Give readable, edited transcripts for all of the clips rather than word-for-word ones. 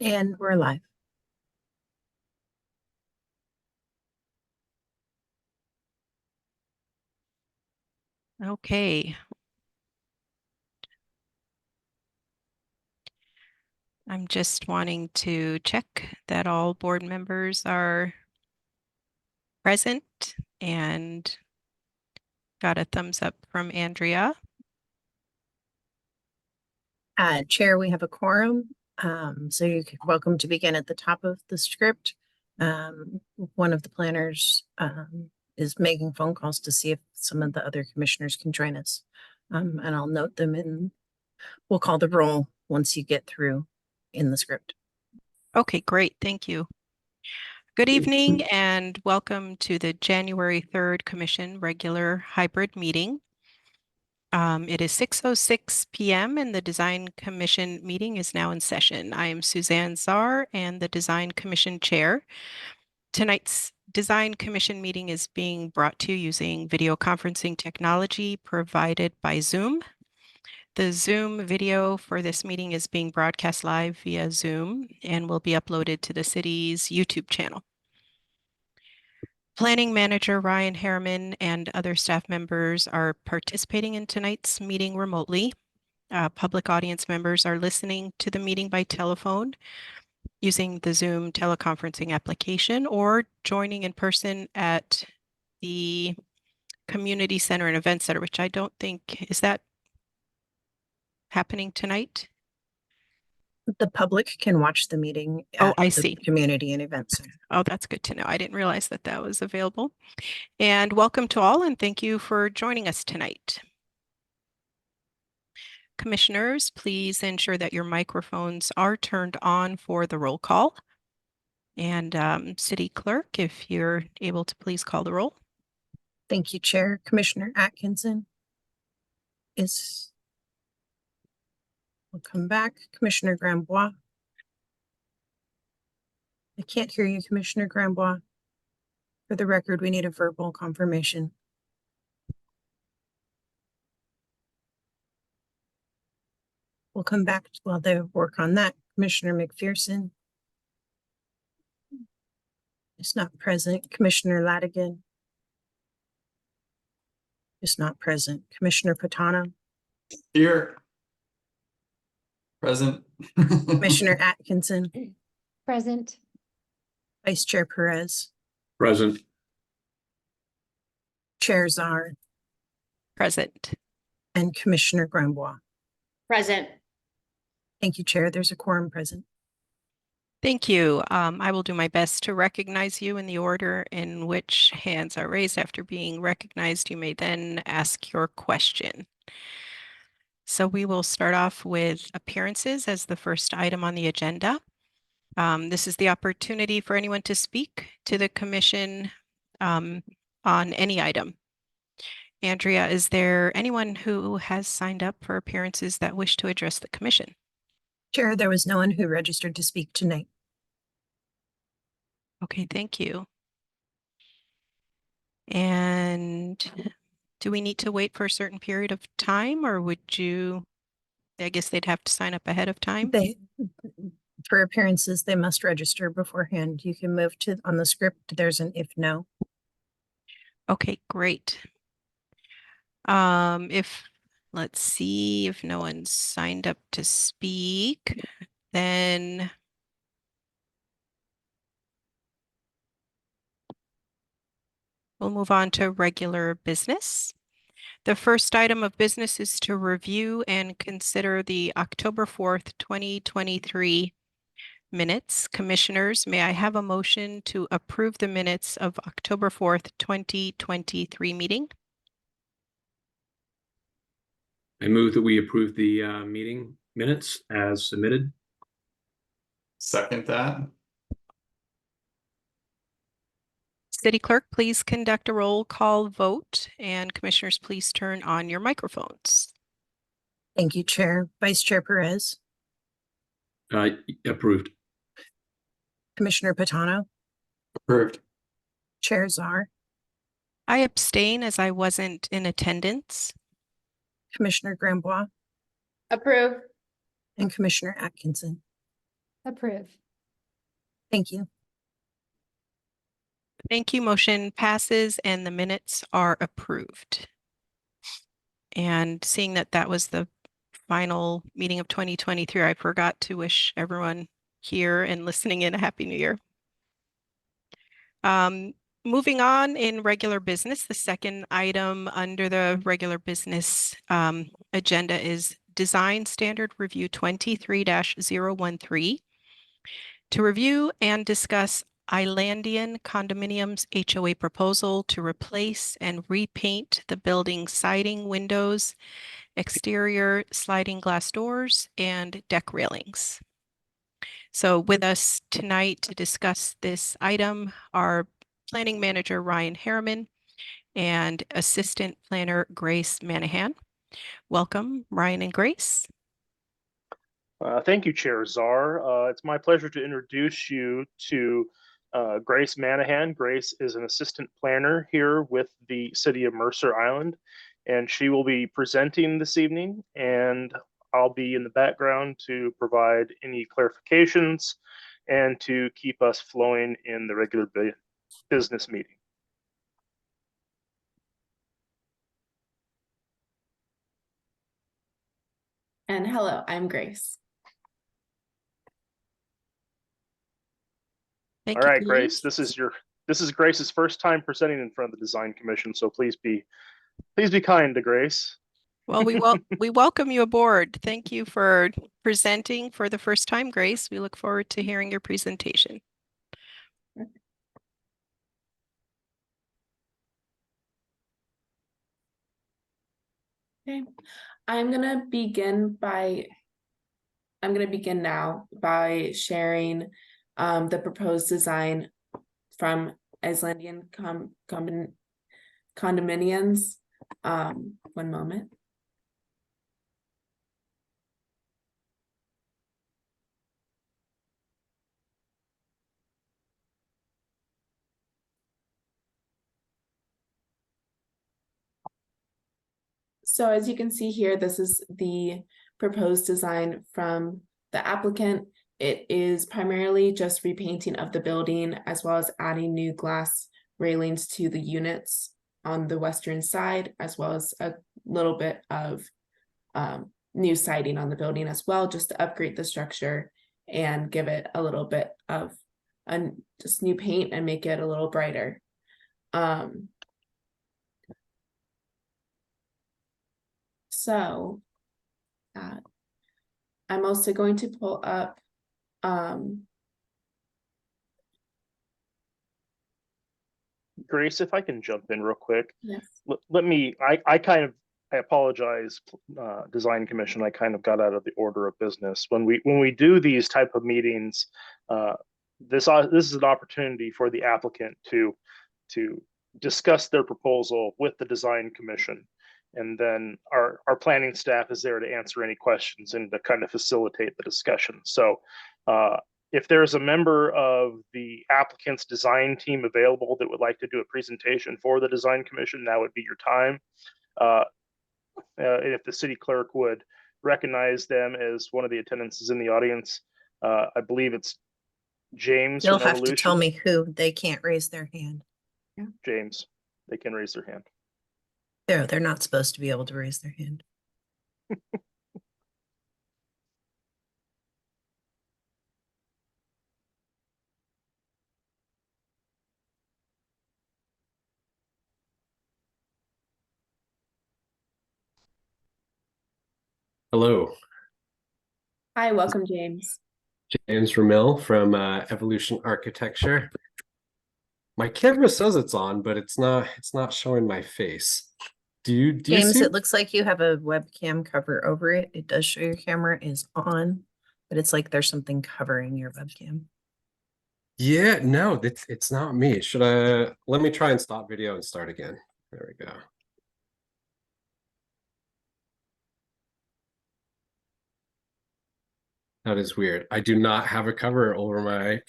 And we're live. Okay. I'm just wanting to check that all board members are present and got a thumbs up from Andrea. Chair, we have a quorum, so you're welcome to begin at the top of the script. One of the planners is making phone calls to see if some of the other commissioners can join us. And I'll note them and we'll call the roll once you get through in the script. Okay, great. Thank you. Good evening and welcome to the January 3rd Commission regular hybrid meeting. It is 6:06 p.m. and the Design Commission meeting is now in session. I am Suzanne Czar and the Design Commission Chair. Tonight's Design Commission meeting is being brought to you using video conferencing technology provided by Zoom. The Zoom video for this meeting is being broadcast live via Zoom and will be uploaded to the city's YouTube channel. Planning Manager Ryan Harriman and other staff members are participating in tonight's meeting remotely. Public audience members are listening to the meeting by telephone using the Zoom teleconferencing application or joining in person at the Community Center and Event Center, which I don't think, is that happening tonight? The public can watch the meeting Oh, at I the see. Community and Event Center. Oh, that's good to know. I didn't realize that that was available. And welcome to all, and thank you for joining us tonight. Commissioners, please ensure that your microphones are turned on for the roll call. And City Clerk, if you're able to please call the roll. Thank you, Chair. Commissioner Atkinson will come back. Commissioner Grambois. I can't hear you, Commissioner Grambois. For the record, we need a verbal confirmation. We'll come back while they work on that. Commissioner McPherson is not present. Commissioner Latigan is not present. Commissioner Patano. Here. Present. Commissioner Atkinson. Present. Vice Chair Perez. Present. Chair Czar. Present. And Commissioner Grambois. Present. Thank you, Chair. There's a quorum present. Thank you. I will do my best to recognize you in the order in which hands are raised. After being recognized, you may then ask your question. So we will start off with appearances as the first item on the agenda. This is the opportunity for anyone to speak to the commission on any item. Andrea, is there anyone who has signed up for appearances that wish to address the commission? Chair, there was no one who registered to speak tonight. Okay, thank you. And do we need to wait for a certain period of time, or would you, I guess they'd have to sign up ahead of time? For appearances, they must register beforehand. You can move to, on the script, there's an if no. Okay, great. Let's see if no one's signed up to speak, then we'll move on to regular business. The first item of business is to review and consider the October 4th, 2023 minutes. Commissioners, may I have a motion to approve the minutes of October 4th, 2023 meeting? I move that we approve the meeting minutes as submitted. Second that. City Clerk, please conduct a roll call vote, and commissioners, please turn on your microphones. Thank you, Chair. Vice Chair Perez. Approved. Commissioner Patano. Approved. Chair Czar. I abstain as I wasn't in attendance. Commissioner Grambois. Approve. And Commissioner Atkinson. Approve. Thank you. Thank you. Motion passes and the minutes are approved. And seeing that that was the final meeting of 2023, I forgot to wish everyone here and listening in a Happy New Year. Moving on in regular business, the second item under the regular business agenda is Design Standard Review 23-013 to review and discuss Islandian Condominiums HOA proposal to replace and repaint the building siding, windows, exterior sliding glass doors, and deck railings. So with us tonight to discuss this item are Planning Manager Ryan Harriman and Assistant Planner Grace Manahan. Welcome, Ryan and Grace. Thank you, Chair Czar. It's my pleasure to introduce you to Grace Manahan. Grace is an assistant planner here with the City of Mercer Island, and she will be presenting this evening, and I'll be in the background to provide any clarifications and to keep us flowing in the regular business meeting. And hello, I'm Grace. Thank All you, right, Grace. Grace, this is Grace's first time presenting in front of the Design Commission, so please be kind to Grace. Well, we welcome you aboard. Thank you for presenting for the first time, Grace. We look forward to hearing your presentation. Okay, I'm gonna begin now by sharing the proposed design from Icelandic condominiums. One moment. So as you can see here, this is the proposed design from the applicant. It is primarily just repainting of the building as well as adding new glass railings to the units on the western side, as well as a little bit of new siding on the building as well, just to upgrade the structure and give it a little bit of just new paint and make it a little brighter. So I'm also going to pull up Grace, if I can jump in real quick. yes. I apologize, Design Commission. I kind of got out of the order of business. When we do these type of meetings, this is an opportunity for the applicant to discuss their proposal with the Design Commission. And then our planning staff is there to answer any questions and to kind of facilitate the discussion. So if there's a member of the applicant's design team available that would like to do a presentation for the Design Commission, that would be your time. If the city clerk would recognize them as one of the attendants in the audience, I believe it's James. You'll from have to tell Evolution. me who. They can't raise their hand. James, they can raise their hand. They're not supposed to be able to raise their hand. Hello, Hi, welcome, James. James Ramil from Evolution Architecture. My camera says it's on, but it's not showing my face. Do you James, see? it looks like you have a webcam cover over it. It does show your camera is on, but it's like there's something covering your webcam. Yeah, no, it's not me. Let me try and stop video and start again. There we go. That is weird. I do not have a cover over my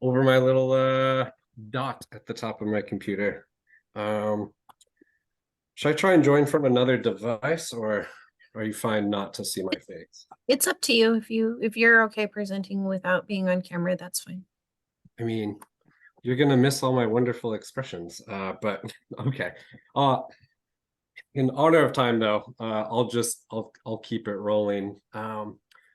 over my little dot at the top of my computer. Should I try and join from another device, or are you fine not to see my face? It's up to you. If you're okay presenting without being on camera, that's fine. I mean, you're gonna miss all my wonderful expressions, but okay. In honor of time, though, I'll keep it rolling.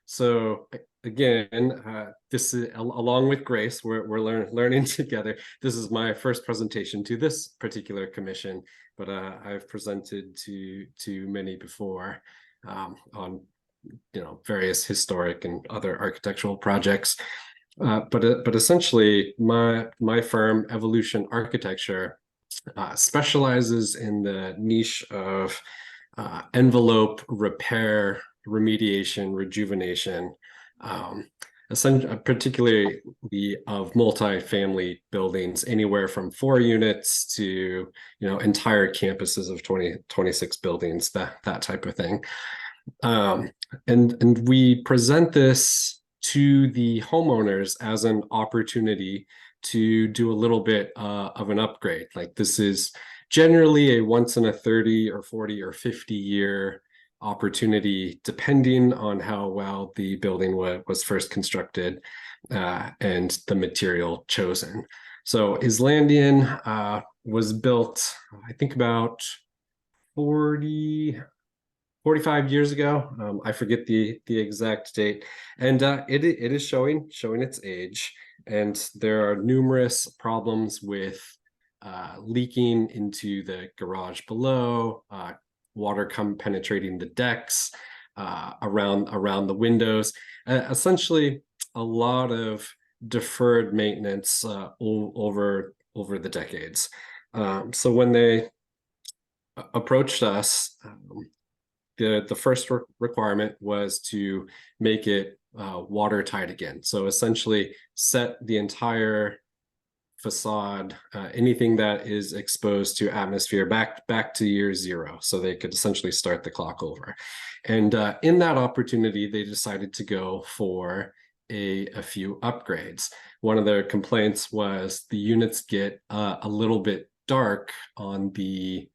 So again, this is along with Grace, we're learning together. This is my first presentation to this particular commission, but I've presented to many before on various historic and other architectural projects. But essentially, my firm, Evolution Architecture, specializes in the niche of envelope repair, remediation, rejuvenation, particularly of multi-family buildings, anywhere from 4 units to entire campuses of 26 buildings, that type of thing. And we present this to the homeowners as an opportunity to do a little bit of an upgrade. Like, this is generally a once in a 30 or 40 or 50 year opportunity, depending on how well the building was first constructed and the material chosen. So Islandian was built, I think, about 45 years ago. I forget the exact date, and it is showing its age, and there are numerous problems with leaking into the garage below, water penetrating the decks, around the windows. Essentially, a lot of deferred maintenance over the decades. So when they approached us, the first requirement was to make it watertight again. So essentially set the entire facade, anything that is exposed to atmosphere, back to year 0, so they could essentially start the clock over. And in that opportunity, they decided to go for a few upgrades. One of their complaints was the units get a little bit dark on the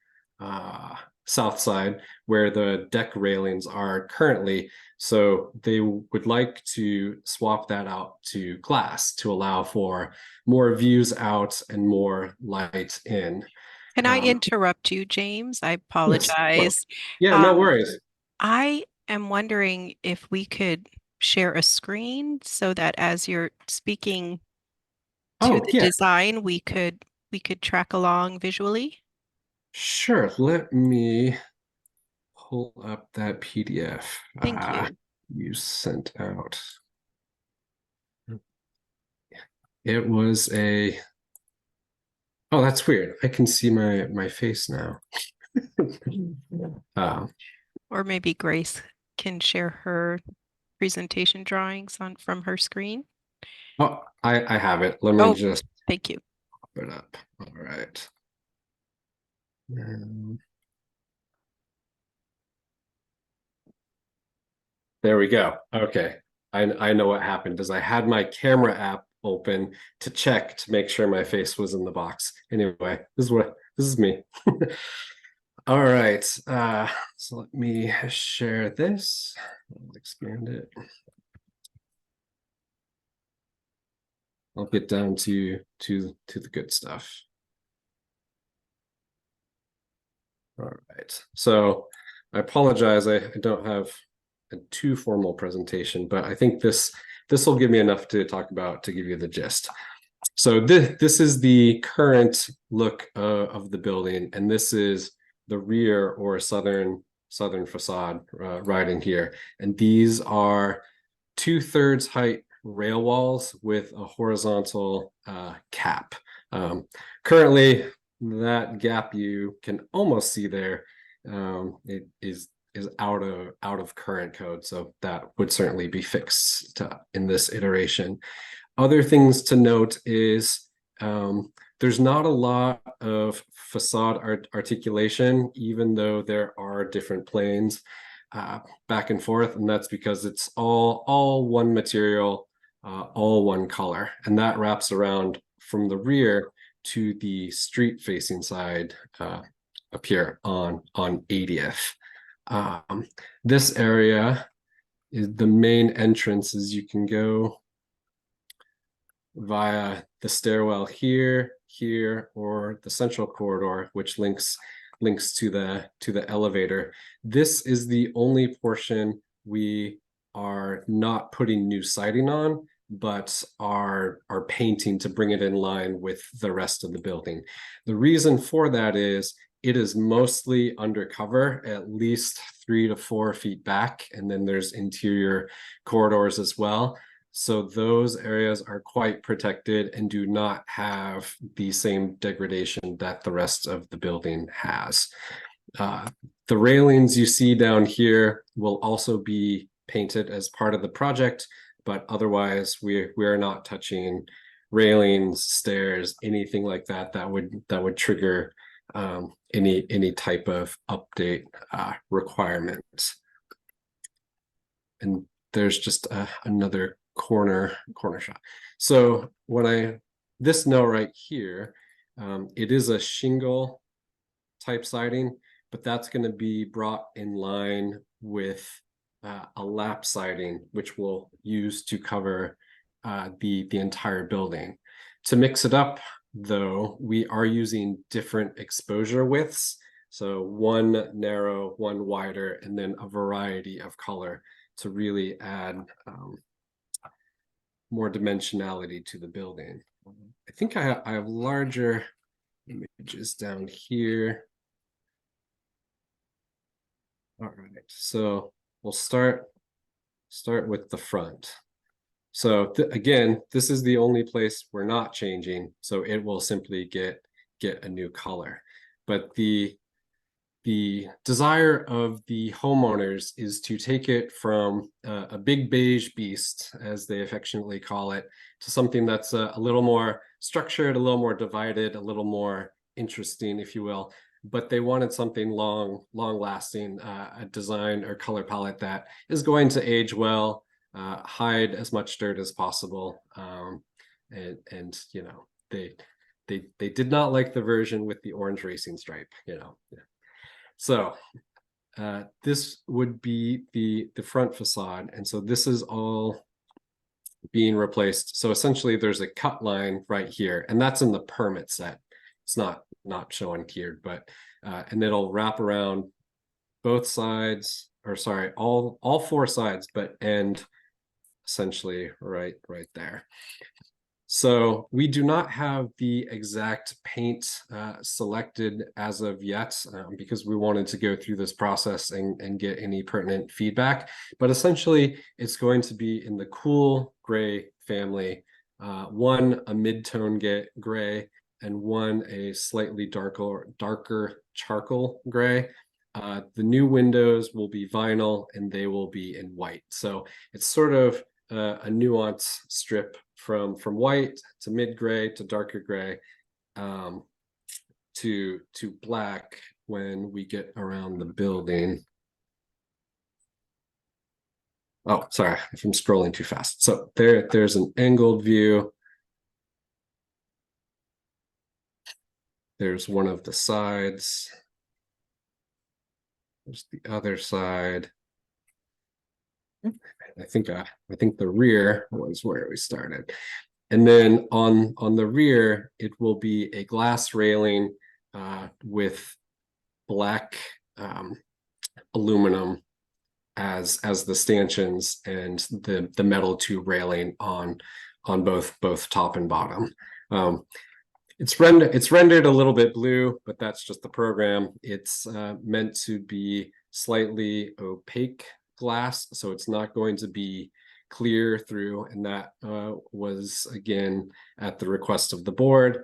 south side where the deck railings are currently, so they would like to swap that out to glass to allow for more views out and more light in. Can I interrupt you, James? I Yes, apologize. yeah, no worries. I am wondering if we could share a screen so that as you're speaking to the yeah, design, we could track along visually. sure. Let me pull up that PDF Thank you. you sent out. It was a, oh, that's weird. I can see my face now. Or maybe Grace can share her presentation drawings from her screen. Oh, I have it. Let me Oh, just thank you. pop it up. All right. There we go. Okay. I know what happened is I had my camera app open to check to make sure my face was in the box. Anyway, this is me. All right. So let me share this. I'll expand it. I'll get down to the good stuff. All right. So I apologize. I don't have a too formal presentation, but I think this will give me enough to talk about to give you the gist. So this is the current look of the building, and this is the rear or southern facade right in here. And these are 2/3 height rail walls with a horizontal cap. Currently, that gap you can almost see there, it is out of current code, so that would certainly be fixed in this iteration. Other things to note is there's not a lot of facade articulation, even though there are different planes back and forth, and that's because it's all one material, all one color, and that wraps around from the rear to the street facing side up here on 80th. This area is the main entrance. Is you can go via the stairwell here, or the central corridor, which links to the elevator. This is the only portion we are not putting new siding on, but are painting to bring it in line with the rest of the building. The reason for that is it is mostly undercover, at least 3 to 4 feet back, and then there's interior corridors as well. So those areas are quite protected and do not have the same degradation that the rest of the building has. The railings you see down here will also be painted as part of the project, but otherwise we are not touching railings, stairs, anything like that that would trigger any type of update requirements. And there's just another corner shot. So this note right here, it is a shingle type siding, but that's going to be brought in line with a lap siding, which we'll use to cover the entire building. To mix it up, though, we are using different exposure widths. So one narrow, one wider, and then a variety of color to really add more dimensionality to the building. I think I have larger images down here. All right, so we'll start with the front. So again, this is the only place we're not changing, so it will simply get a new color. But the desire of the homeowners is to take it from a big beige beast, as they affectionately call it, to something that's a little more structured, a little more divided, a little more interesting, if you will. But they wanted something long lasting, a design or color palette that is going to age well, hide as much dirt as possible, and you know, they did not like the version with the orange racing stripe, you know. Yeah. So this would be the front facade, and so this is all being replaced. So essentially there's a cut line right here, and that's in the permit set. It's not shown here, but and it'll wrap around both sides, or sorry, all 4 sides, but end essentially right there. So we do not have the exact paint selected as of yet, because we wanted to go through this process and get any pertinent feedback. But essentially, it's going to be in the cool gray family, one a mid-tone gray, and one a slightly darker charcoal gray. The new windows will be vinyl, and they will be in white. So it's sort of a nuance strip from white to mid gray to darker gray, to black when we get around the building. Oh, sorry if I'm scrolling too fast. So there's an angled view. There's one of the sides. There's the other side. I think the rear was where we started. And then on the rear, it will be a glass railing with black aluminum as the stanchions, and the metal tube railing on both top and bottom. It's rendered a little bit blue, but that's just the program. It's meant to be slightly opaque glass, so it's not going to be clear through, and that was again at the request of the board.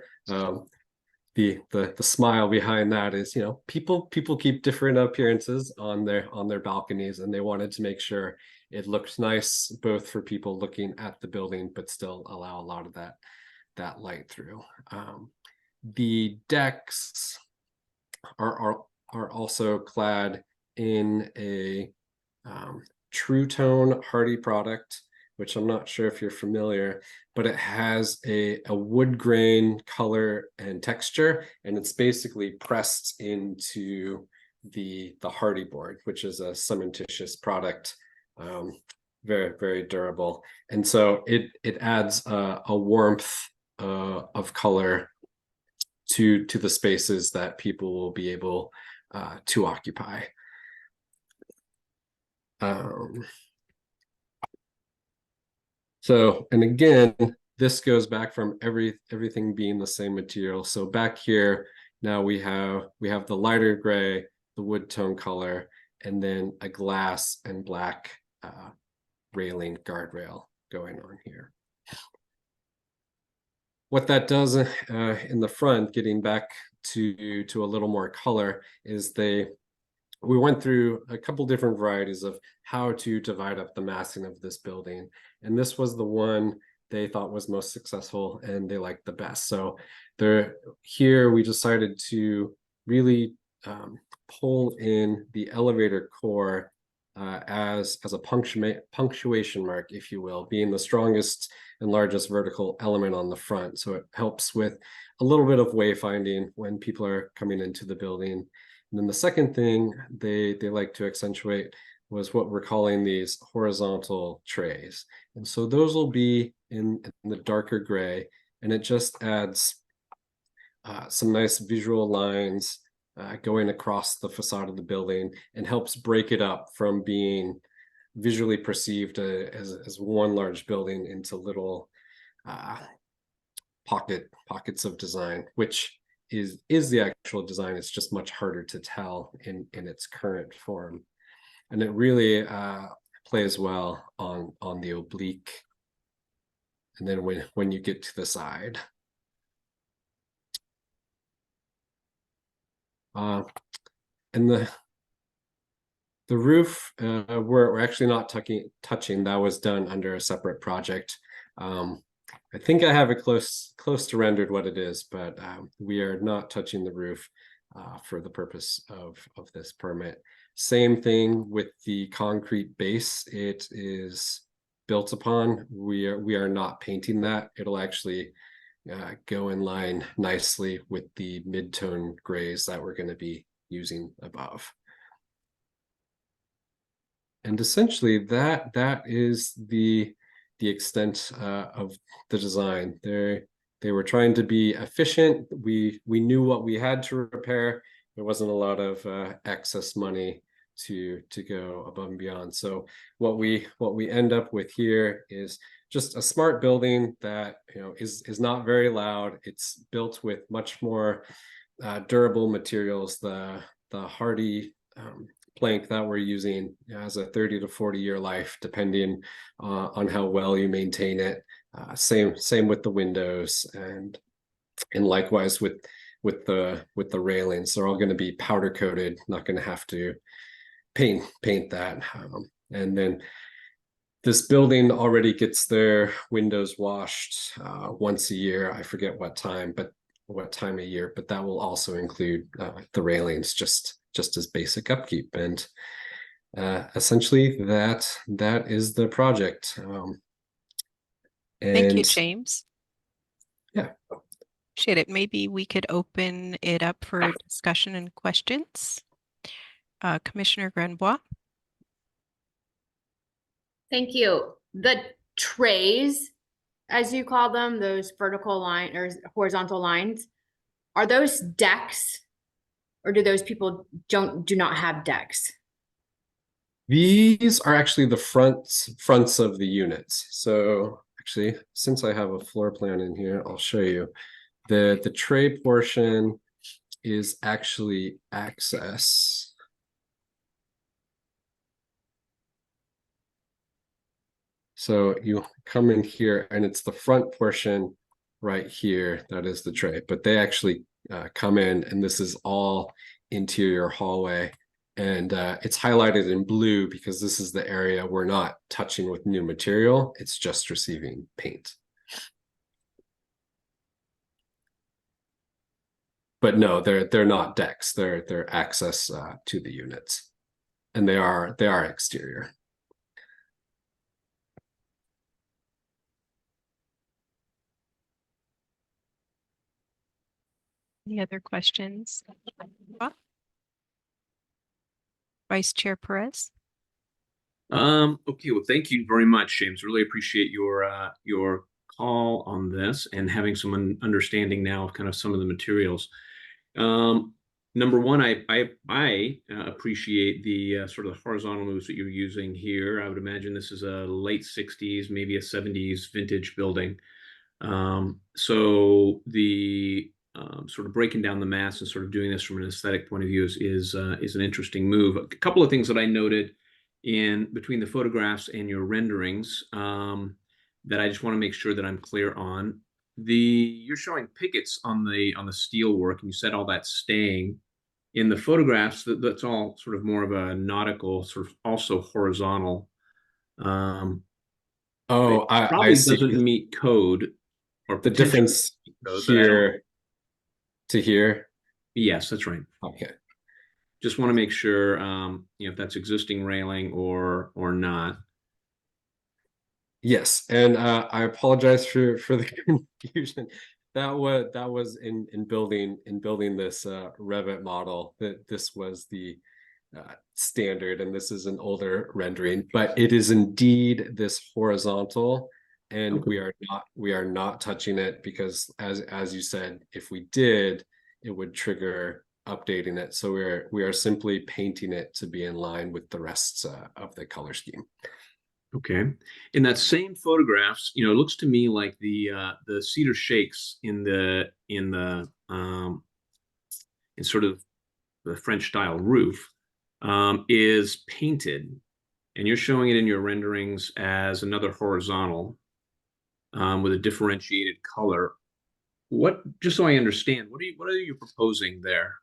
The smile behind that is, you know, people keep different appearances on their balconies, and they wanted to make sure it looked nice both for people looking at the building, but still allow a lot of that light through. The decks are also clad in a True Tone Hardy product, which I'm not sure if you're familiar, but it has a wood grain color and texture, and it's basically pressed into the hardy board, which is a cementitious product, very, very durable. And so it adds a warmth of color to the spaces that people will be able to occupy. So, and again, this goes back from everything being the same material. So back here, now we have the lighter gray, the wood tone color, and then a glass and black railing guardrail going on here. What that does in the front, getting back to a little more color, is we went through a couple different varieties of how to divide up the massing of this building. And this was the one they thought was most successful and they liked the best. So here we decided to really pull in the elevator core as a punctuation mark, if you will, being the strongest and largest vertical element on the front. So it helps with a little bit of wayfinding when people are coming into the building. And then the second thing they like to accentuate was what we're calling these horizontal trays. And so those will be in the darker gray, and it just adds some nice visual lines going across the facade of the building and helps break it up from being visually perceived as one large building into little pockets of design, which is the actual design. It's just much harder to tell in its current form. And it really plays well on the oblique. And then when you get to the side. And the roof, we're actually not touching. That was done under a separate project. I think I have it close to rendered what it is, but we are not touching the roof for the purpose of this permit. Same thing with the concrete base. It is built upon. We are not painting that. It'll actually go in line nicely with the mid-tone grays that we're going to be using above. And essentially that is the extent of the design. They were trying to be efficient. We knew what we had to repair. There wasn't a lot of excess money to go above and beyond. So what we end up with here is just a smart building that is not very loud. It's built with much more durable materials. The hardy plank that we're using has a 30 to 40 year life, depending on how well you maintain it. Same with the windows, and likewise with the railings. They're all going to be powder coated. Not going to have to paint that. And then this building already gets their windows washed once a year. I forget what time of year, but that will also include the railings, just as basic upkeep. And essentially that is the project. Thank you, James. Yeah. Appreciate it. Maybe we could open it up for discussion and questions. Commissioner Granbois. Thank you. The trays, as you call them, those vertical line or horizontal lines, are those decks, or do those people do not have decks? These are actually the fronts of the units. So actually, since I have a floor plan in here, I'll show you. The tray portion is actually access. So you come in here and it's the front portion right here. That is the tray, but they actually come in, and this is all interior hallway. And it's highlighted in blue because this is the area we're not touching with new material. It's just receiving paint. But no, they're not decks. They're access to the units, and they are exterior. Any other questions? Vice Chair Perez. Okay, well, thank you very much, James. Really appreciate your call on this and having some understanding now of kind of some of the materials. Number one, I appreciate the sort of the horizontal moves that you're using here. I would imagine this is a late 60s, maybe a 70s vintage building. So the sort of breaking down the mass and sort of doing this from an aesthetic point of view is an interesting move. A couple of things that I noted in between the photographs and your renderings that I just want to make sure that I'm clear on. You're showing pickets on the steel work, and you said all that's staying. In the photographs, that's all sort of more of a nautical, sort of also horizontal. Oh, I Probably see. doesn't meet code, or The potentially difference meet code, but I don't- here to here. Yes, that's right. Okay. Just want to make sure, if that's existing railing or not. Yes, and I apologize for the confusion. That was in building this Revit model, that this was the standard, and this is an older rendering, but it is indeed this horizontal, and Okay. we are not touching it, because as you said, if we did, it would trigger updating it. So we are simply painting it to be in line with the rest of the color scheme. Okay. In that same photographs, it looks to me like the cedar shakes in sort of the French style roof is painted, and you're showing it in your renderings as another horizontal with a differentiated color. Just so I understand, what are you proposing there?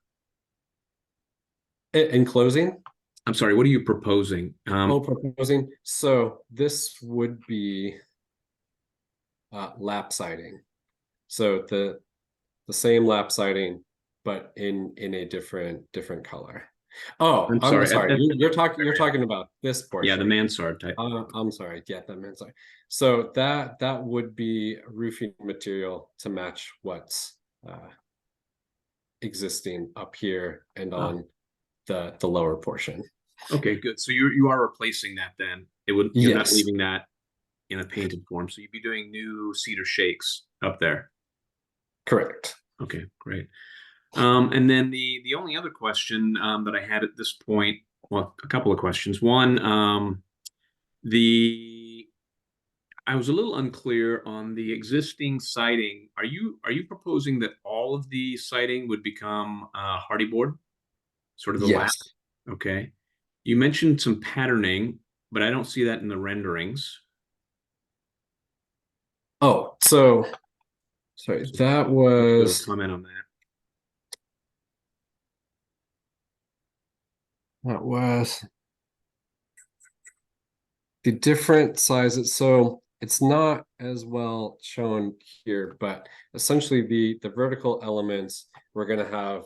In closing, I'm sorry, what are you proposing? proposing. So this would be lap siding. So the same lap siding, but in a different color. Oh, I'm I'm sorry. sorry. You're talking about this portion. Yeah, the mansard type. I'm sorry. Yeah, the mansard. So that would be roofing material to match what's existing up here and on the lower portion. Okay, good. So you are replacing that then. You're not Yes. leaving that in a painted form. So you'd be doing new cedar shakes up there. Correct. Okay, great. And then the only other question that I had at this point, well, a couple of questions. One, I was a little unclear on the existing siding. Are you proposing that all of the siding would become hardy board, sort of the lap? Yes. Okay. You mentioned some patterning, but I don't see that in the renderings. Oh, so sorry, that was Comment on the different sizes. So it's not as well shown here, but essentially the vertical elements, we're going to have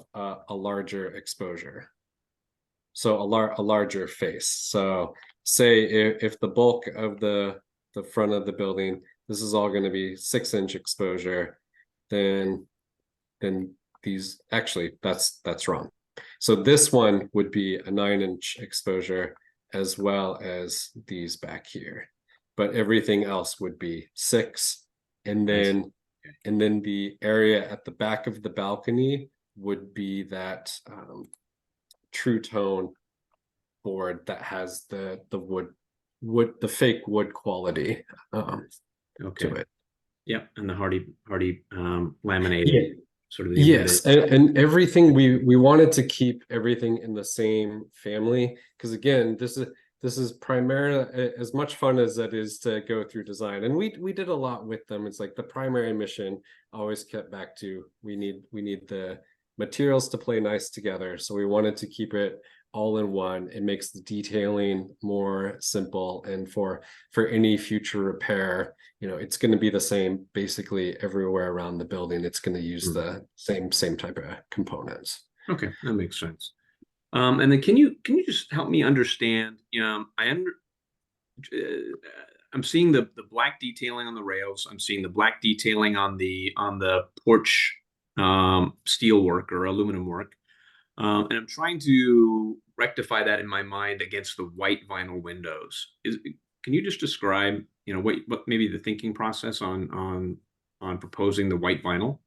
a larger exposure. So a larger face. So say if the bulk of the front of the building, this is all going to be 6-inch exposure, then these, actually that's wrong. So this one would be a 9-inch exposure, as well as these back here, but everything else would be 6. And then the area at the back of the balcony would be that true tone board that has the fake wood quality okay. to it. Yep, and the hardy laminated sort of the Yes, embedded. and everything we wanted to keep everything in the same family, because again, this is primarily, as much fun as that is to go through design, and we did a lot with them. It's like the primary mission always kept back to we need the materials to play nice together, so we wanted to keep it all in one. It makes the detailing more simple, and for any future repair, it's going to be the same basically everywhere around the building. It's going to use the same type of components. Okay, that makes sense. And then can you just help me understand? I'm seeing the black detailing on the rails. I'm seeing the black detailing on the porch steel work or aluminum work. And I'm trying to rectify that in my mind against the white vinyl windows. Can you just describe, what maybe the thinking process on proposing the white vinyl?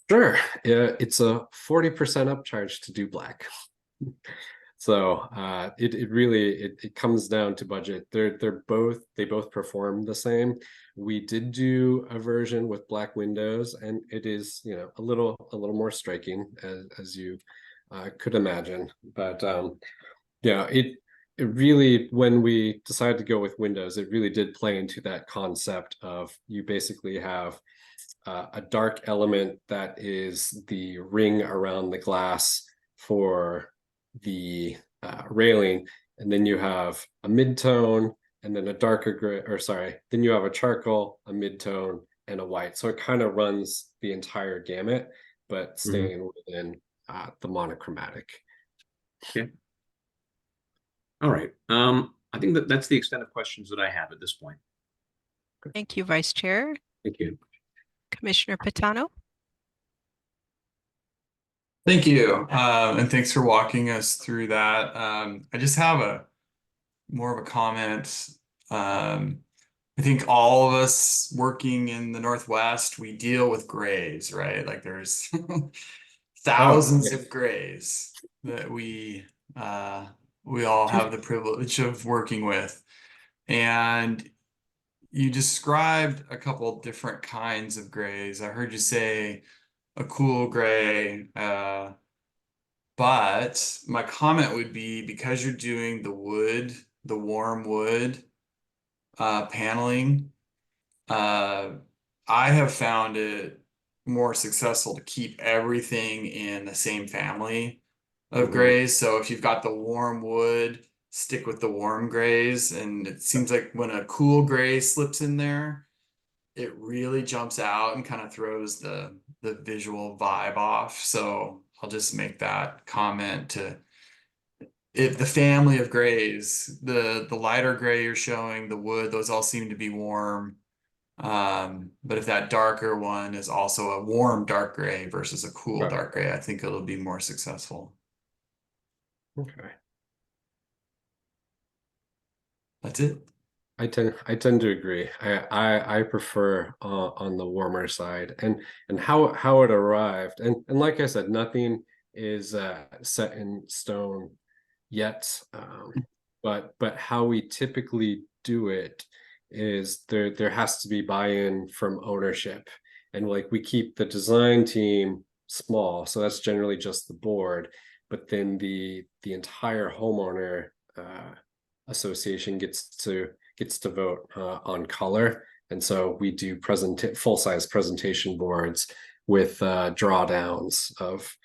Sure. Yeah, it's a 40% upcharge to do black. So it really it comes down to budget. They both perform the same. We did do a version with black windows, and it is, a little more striking as you could imagine. But yeah, it really, when we decided to go with windows, it really did play into that concept of, you basically have a dark element that is the ring around the glass for the railing, and then you have a mid-tone, and then a darker gray, or sorry, then you have a charcoal, a mid-tone, and a white. So it kind of runs the entire gamut, but staying within the monochromatic. Okay. All right. I think that's the extent of questions that I have at this point. Thank you, Vice Chair. Thank you. Commissioner Pitano. Thank you. And thanks for walking us through that. I just have more of a comment. I think all of us working in the Northwest, we deal with grays, right? Like there's thousands of grays that we all have the privilege of working with. And you described a couple different kinds of grays. I heard you say a cool gray, but my comment would be, because you're doing the wood, the warm wood paneling, I have found it more successful to keep everything in the same family of grays. So if you've got the warm wood, stick with the warm grays. And it seems like when a cool gray slips in there, it really jumps out and kind of throws the visual vibe off. So I'll just make that comment to if the family of grays, the lighter gray you're showing, the wood, those all seem to be warm. But if that darker one is also a warm dark gray versus a cool dark gray, I think it'll be more successful. Okay. That's it. I tend to agree. I prefer on the warmer side, and how it arrived, and like I said, nothing is set in stone yet. But how we typically do it is there has to be buy-in from ownership, and like we keep the design team small, so that's generally just the board, but then the entire homeowner association gets to vote on color. And so we do full-size presentation boards with drawdowns of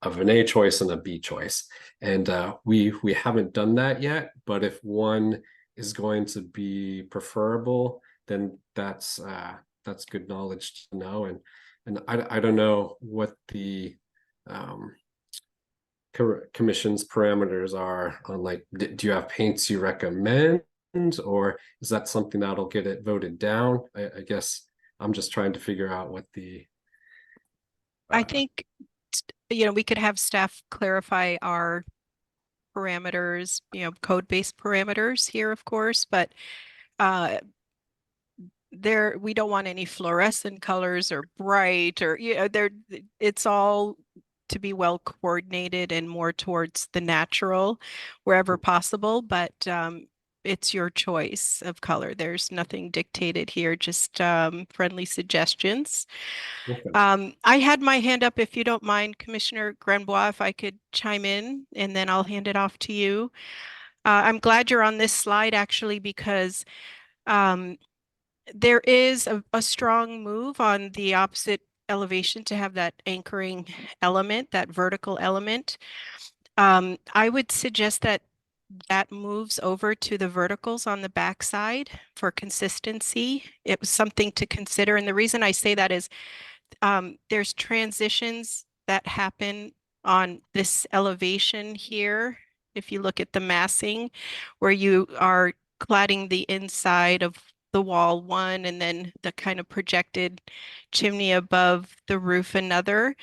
an A choice and a B choice. And we haven't done that yet, but if one is going to be preferable, then that's good knowledge to know. And I don't know what the commission's parameters are on, like, do you have paints you recommend, or is that something that'll get it voted down? I guess I'm just trying to figure out what the I think, we could have staff clarify our parameters, code-based parameters here, of course, but we don't want any fluorescent colors or bright, or it's all to be well coordinated and more towards the natural wherever possible, but it's your choice of color. There's nothing dictated here, just friendly suggestions. Okay. I had my hand up, if you don't mind, Commissioner Granbois, if I could chime in, and then I'll hand it off to you. I'm glad you're on this slide, actually, because there is a strong move on the opposite elevation to have that anchoring element, that vertical element. I would suggest that moves over to the verticals on the backside for consistency. It was something to consider. And the reason I say that is there's transitions that happen on this elevation here. If you look at the massing, where you are cladding the inside of the wall one, and then the kind of projected chimney above the roof another,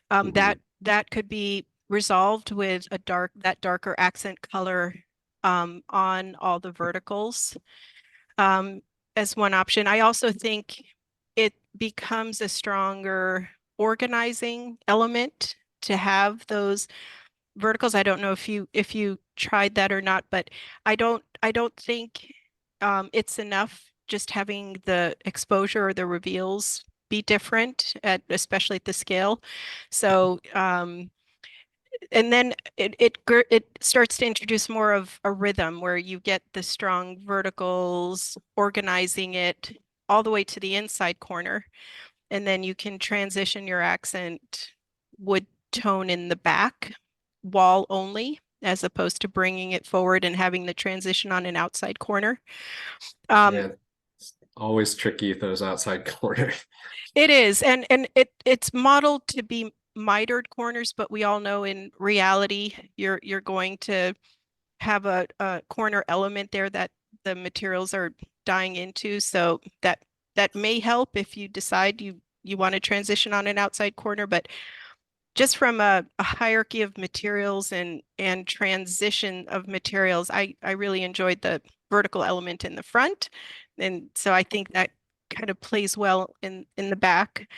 that could be resolved with that darker accent color on all the verticals as one option. I also think it becomes a stronger organizing element to have those verticals. I don't know if you tried that or not, but I don't think it's enough just having the exposure or the reveals be different especially at the scale. So and then it starts to introduce more of a rhythm where you get the strong verticals organizing it all the way to the inside corner, and then you can transition your accent wood tone in the back wall only, as opposed to bringing it forward and having the transition on an outside corner. Yeah, it's always tricky with those outside corners. It is, and it's modeled to be mitered corners, but we all know in reality you're going to have a corner element there that the materials are dying into. So that may help if you decide you want to transition on an outside corner, but just from a hierarchy of materials and transition of materials, I really enjoyed the vertical element in the front. And so I think that kind of plays well in the back.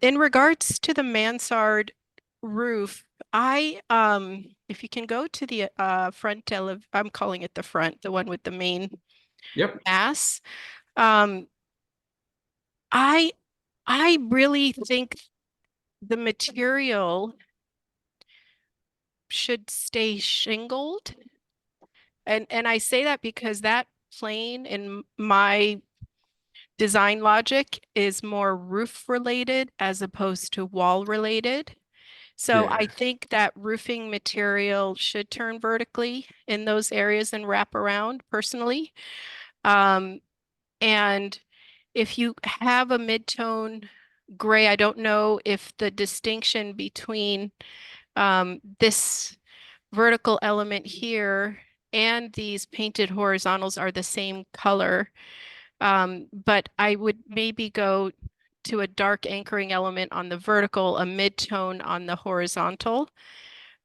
In regards to the mansard roof, if you can go to the front I'm calling it the front, the one with the main Yep. mass. Um, I really think the material should stay shingled. And I say that because that plane in my design logic is more roof related as opposed to wall related. So Yeah. I think that roofing material should turn vertically in those areas and wrap around personally. And if you have a mid-tone gray, I don't know if the distinction between this vertical element here and these painted horizontals are the same color. But I would maybe go to a dark anchoring element on the vertical, a mid-tone on the horizontal.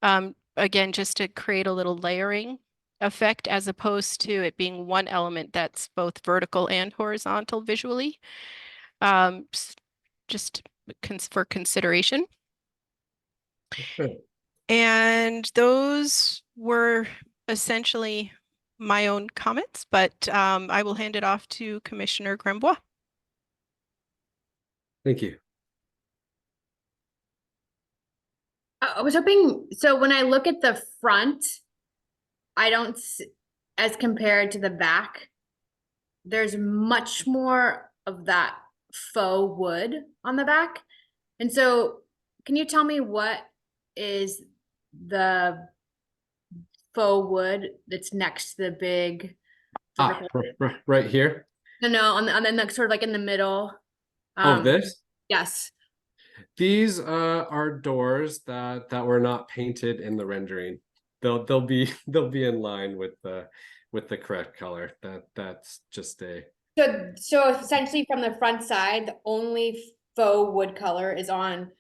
Again, just to create a little layering effect as opposed to it being one element that's both vertical and horizontal visually. Just for consideration. Good. And those were essentially my own comments, but I will hand it off to Commissioner Grambois. Thank you. I was hoping, so when I look at the front, I don't, as compared to the back, there's much more of that faux wood on the back. And so can you tell me what is the faux wood that's next to the big vertical? Right here. No, on the next, sort of like in the middle. Oh, this? Yes. These are doors that were not painted in the rendering. They'll be in line with the correct color. That's just a So essentially from the front side, the only faux wood color is on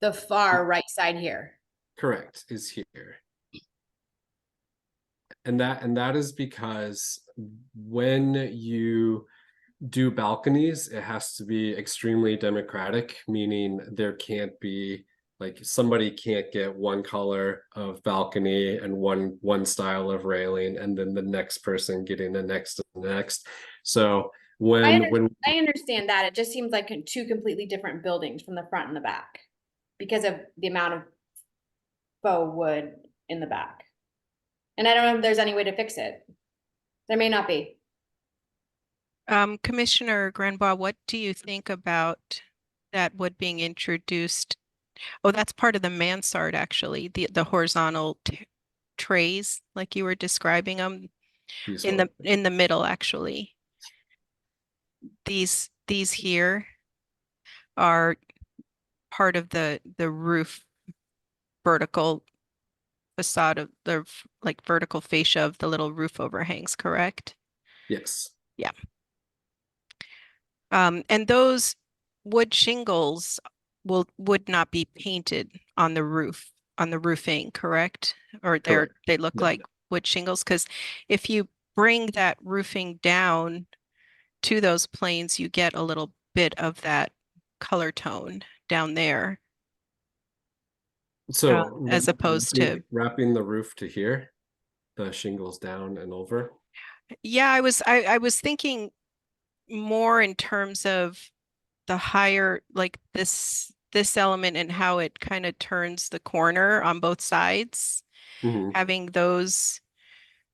the far right side here. correct is here. And that is because when you do balconies, it has to be extremely democratic, meaning there can't be like somebody can't get one color of balcony and one style of railing and then the next person getting the next and the next. So I when understand that. It just seems like two completely different buildings from the front and the back because of the amount of faux wood in the back. And I don't know if there's any way to fix it. There may not be. Commissioner Granbois, what do you think about that wood being introduced? Oh, that's part of the mansard, actually, the horizontal trays, like you were describing them in the middle, actually. These here are part of the roof vertical facade of the like vertical fascia of the little roof overhangs, correct? yes. Yeah. And those wood shingles would not be painted on the roof. on the roofing, correct? Or Correct. they look Yeah. like wood shingles, because if you bring that roofing down to those planes, you get a little bit of that color tone down there, So as opposed to, wrapping the roof to here, the shingles down and over. yeah, I was thinking more in terms of the higher, like this element and how it kind of turns the corner on both sides, Mhm. having those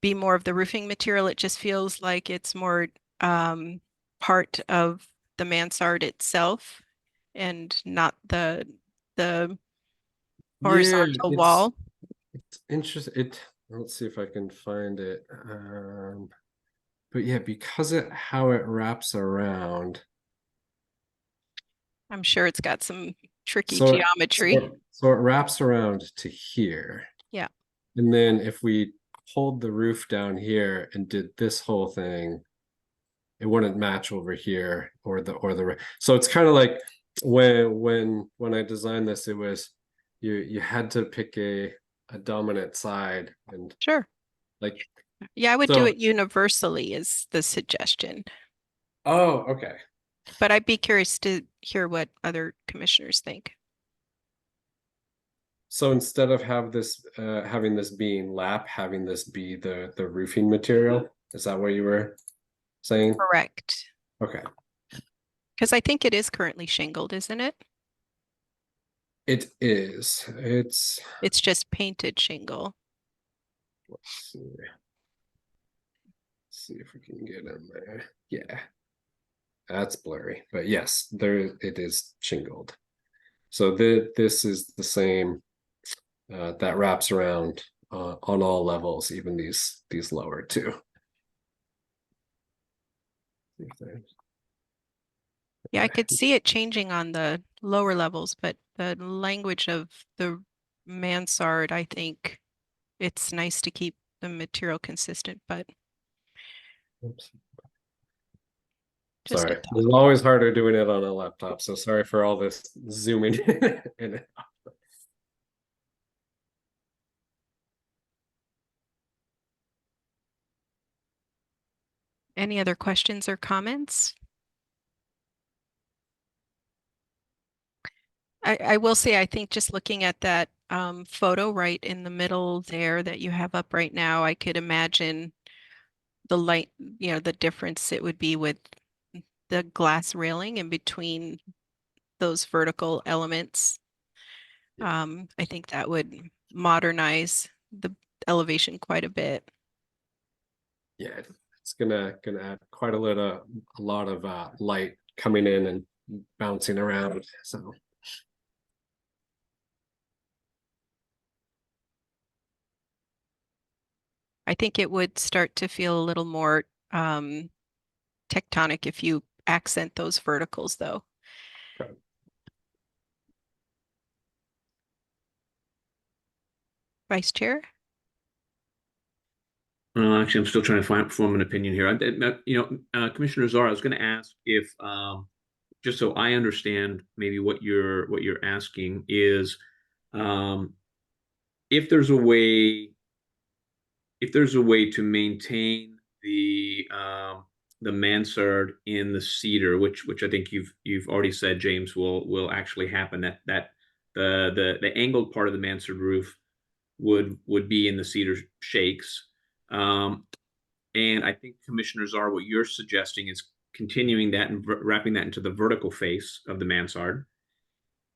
be more of the roofing material. It just feels like it's more part of the mansard itself and not the Yeah, horizontal wall. it's interesting. Let's see if I can find it. But yeah, because how it wraps around. I'm sure it's got some tricky So geometry. so it wraps around to here. Yeah. And then if we pulled the roof down here and did this whole thing, it wouldn't match over here so it's kind of like when I designed this, it was you had to pick a dominant side, and Sure. like, Yeah, I would do so it universally is the suggestion. oh, okay. But I'd be curious to hear what other commissioners think. So instead of having this being lap, having this be the roofing material, is that what you were saying? Correct. Okay. Because I think it is currently shingled, isn't it? It is. It's just painted shingle. Let's see if we can get in there. Yeah. That's blurry, but yes, there it is shingled. So this is the same that wraps around on all levels, even these lower two. Yeah, I could see it changing on the lower levels, but the language of the mansard, I think it's nice to keep the material consistent, but Oops. just a Sorry, thought. it's always harder doing it on a laptop, so sorry for all this zooming in. Any other questions or comments? I will say, I think just looking at that photo right in the middle there that you have up right now, I could imagine the light, the difference it would be with the glass railing in between those vertical elements. I think that would modernize the elevation quite a bit. Yeah, it's gonna add quite a lot of light coming in and bouncing around. So I think it would start to feel a little more tectonic if you accent those verticals, though. okay. Vice Chair? Actually, I'm still trying to form an opinion here. Commissioner Czar, I was going to ask if, just so I understand, maybe what you're asking is, if there's a way to maintain the mansard in the cedar, which I think you've already said, James, will actually happen. That the angled part of the mansard roof would be in the cedar shakes. And I think, Commissioner Czar, what you're suggesting is continuing that and wrapping that into the vertical face of the mansard.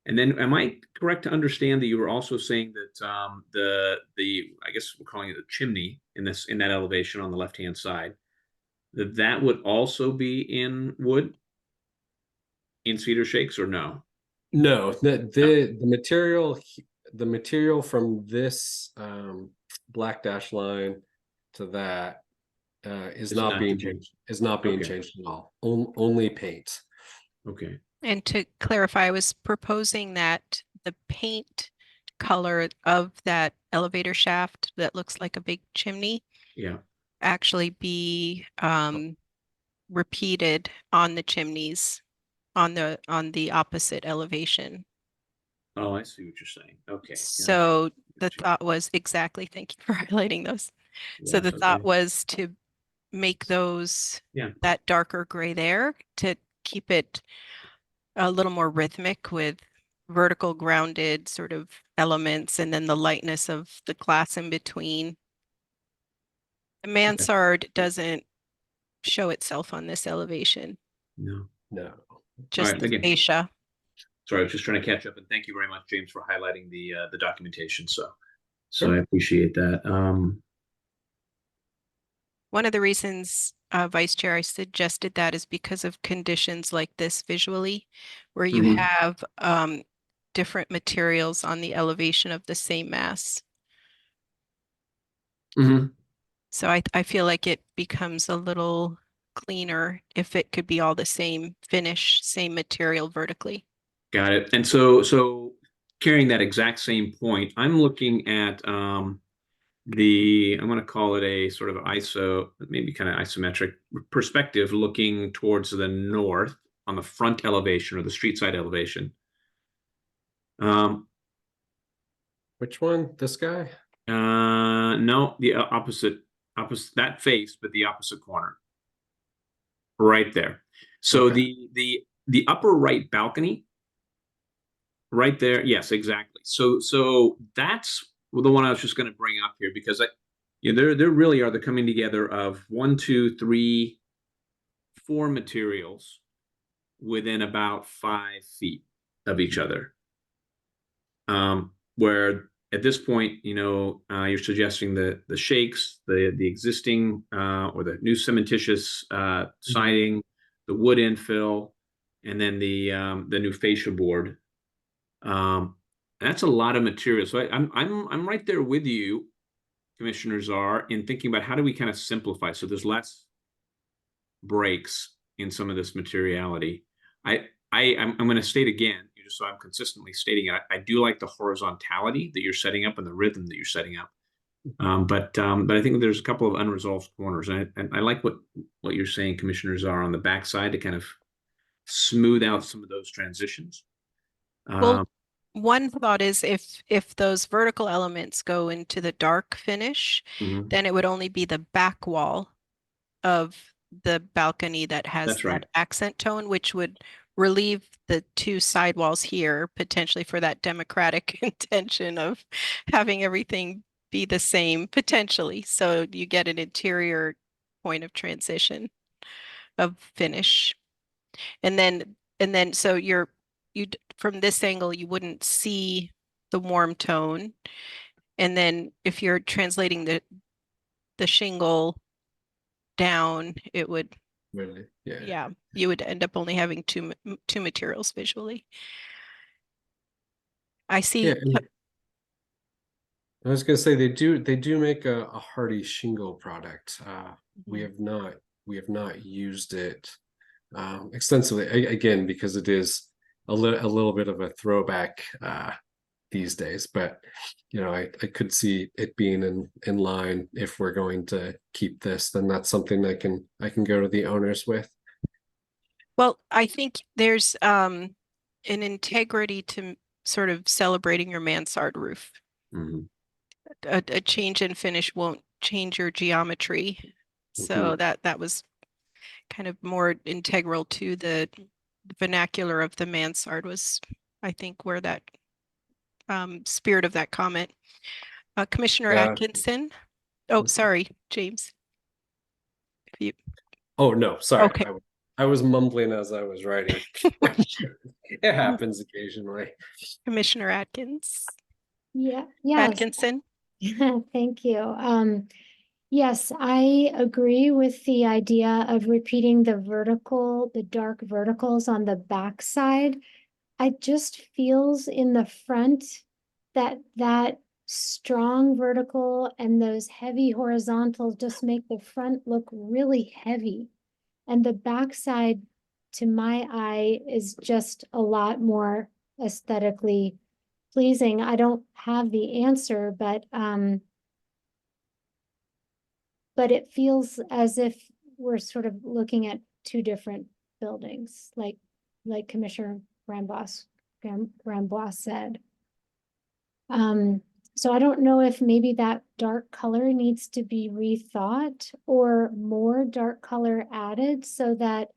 And then, am I correct to understand that you were also saying that the I guess we're calling it the chimney in that elevation on the left-hand side, that would also be in wood, in cedar shakes, or no? No, the material from this black dash line to that is not being changed. Is not being changed at all. Only paint. Okay. And to clarify, I was proposing that the paint color of that elevator shaft that looks like a big chimney actually be repeated on the chimneys on the opposite elevation. Oh, I see what you're saying. Okay. Gotcha. So the Gotcha. thought was exactly, thank you for highlighting those. So the Yes, thought okay. was to make those Yeah. that darker gray there to keep it a little more rhythmic with vertical grounded sort of elements and then the lightness of the glass in between. The mansard doesn't show itself on this elevation, No. No. just right, the again. fascia. Sorry, I was just trying to catch up, and thank you very much, James, for highlighting the documentation. So Sure. I appreciate that. One of the reasons, Vice Chair, I suggested that is because of conditions like this visually, where you Mhm. have different materials on the elevation of the same mass. Mhm. So I feel like it becomes a little cleaner if it could be all the same finish, same material vertically. Got it. And so carrying that exact same point, I'm looking at I'm going to call it a sort of maybe kind of isometric perspective, looking towards the north on the front elevation or the street side elevation. Which one? This guy? No, the opposite that face, but the opposite corner, right there. So Okay. the upper right balcony, right there. Yes, exactly. So that's the one I was just going to bring up here because there really are the coming together of 1, 2, 3, 4 materials within about 5 feet of each other. Where at this point, you're suggesting the shakes, the existing or the new cementitious siding, the wood infill, and then the new fascia board. That's a lot of material. So I'm right there with you, commissioners are, in thinking about how do we kind of simplify so there's less breaks in some of this materiality. I'm going to state again, just so I'm consistently stating it. I do like the horizontality that you're setting up and the rhythm that you're setting up. But I think there's a couple of unresolved corners, and I like what you're saying, commissioners, are on the backside to kind of smooth out some of those transitions. Well, one thought is if those vertical elements go into the dark finish, Mhm. then it would only be the back wall of the balcony that has That's right. that accent tone, which would relieve the two side walls here potentially for that democratic intention of having everything be the same potentially. So you get an interior point of transition of finish. And then so from this angle you wouldn't see the warm tone. And then if you're translating the shingle down, it would, Really? Yeah. yeah, you would end up only having two materials visually. I see. Yeah. And I was gonna say they do make a hardy shingle product. We have not used it extensively again because it is a little bit of a throwback these days. But I could see it being in line. If we're going to keep this, then that's something I can go to the owners with. Well, I think there's an integrity to sort of celebrating your mansard roof. Mhm. A change in finish won't change your geometry. So that was kind of more integral to the vernacular of the mansard was, I think, where that spirit of that comment. Commissioner Yeah. Atkinson. Oh, sorry, James. If you, Oh no, sorry. okay. I was mumbling as I was writing. It happens occasionally. Commissioner Atkins. Yeah, yes. Atkinson. Thank you. Yes, I agree with the idea of repeating the dark verticals on the back side. I just feels in the front that strong vertical and those heavy horizontals just make the front look really heavy. And the backside, to my eye, is just a lot more aesthetically pleasing. I don't have the answer, but it feels as if we're sort of looking at two different buildings, like Commissioner Rambois said. So I don't know if maybe that dark color needs to be rethought or more dark color added so that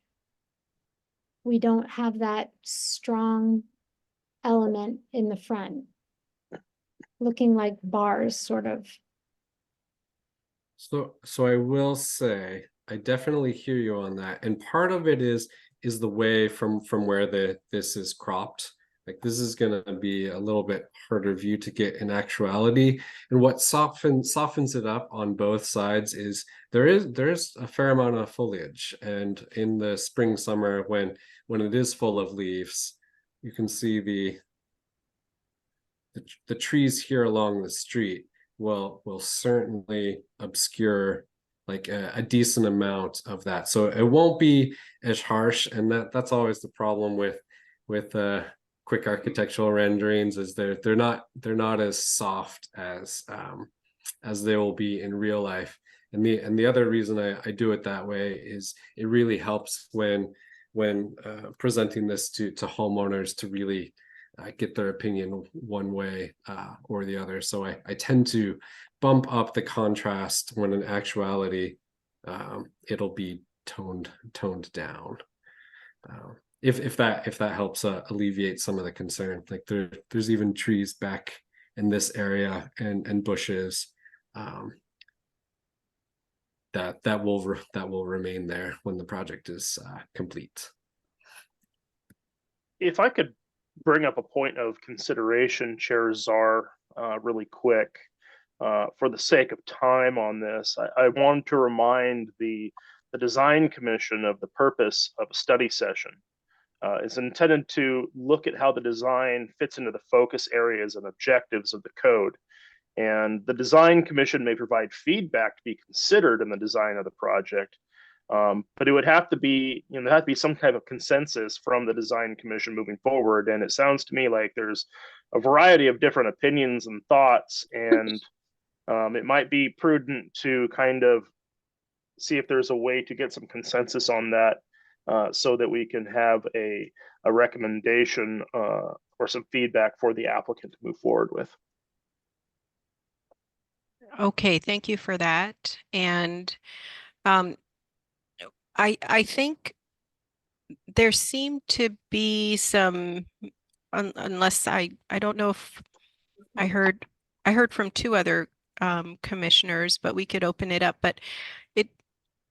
we don't have that strong element in the front, looking like bars, sort of. So I will say I definitely hear you on that, and part of it is the way from where this is cropped. Like this is going to be a little bit harder view to get in actuality, and what softens it up on both sides is there's a fair amount of foliage, and in the spring summer when it is full of leaves, you can see the trees here along the street will certainly obscure like a decent amount of that. So it won't be as harsh, and that's always the problem with quick architectural renderings is they're not as soft as they will be in real life. And the other reason I do it that way is it really helps when presenting this to homeowners to really get their opinion one way or the other. So I tend to bump up the contrast when in actuality it'll be toned down. If that helps alleviate some of the concern, like there's even trees back in this area and bushes that will remain there when the project is complete. If I could bring up a point of consideration, Chair Czar, really quick, for the sake of time on this, I want to remind the Design Commission of the purpose of a study session. It's intended to look at how the design fits into the focus areas and objectives of the code. And the Design Commission may provide feedback to be considered in the design of the project. But it would have to be, there had to be some type of consensus from the Design Commission moving forward. And it sounds to me like there's a variety of different opinions and thoughts, and it might be prudent to kind of see if there's a way to get some consensus on that, so that we can have a recommendation or some feedback for the applicant to move forward with. Okay, thank you for that. And I think there seemed to be some, unless I don't know if I heard from two other commissioners, but we could open it up. But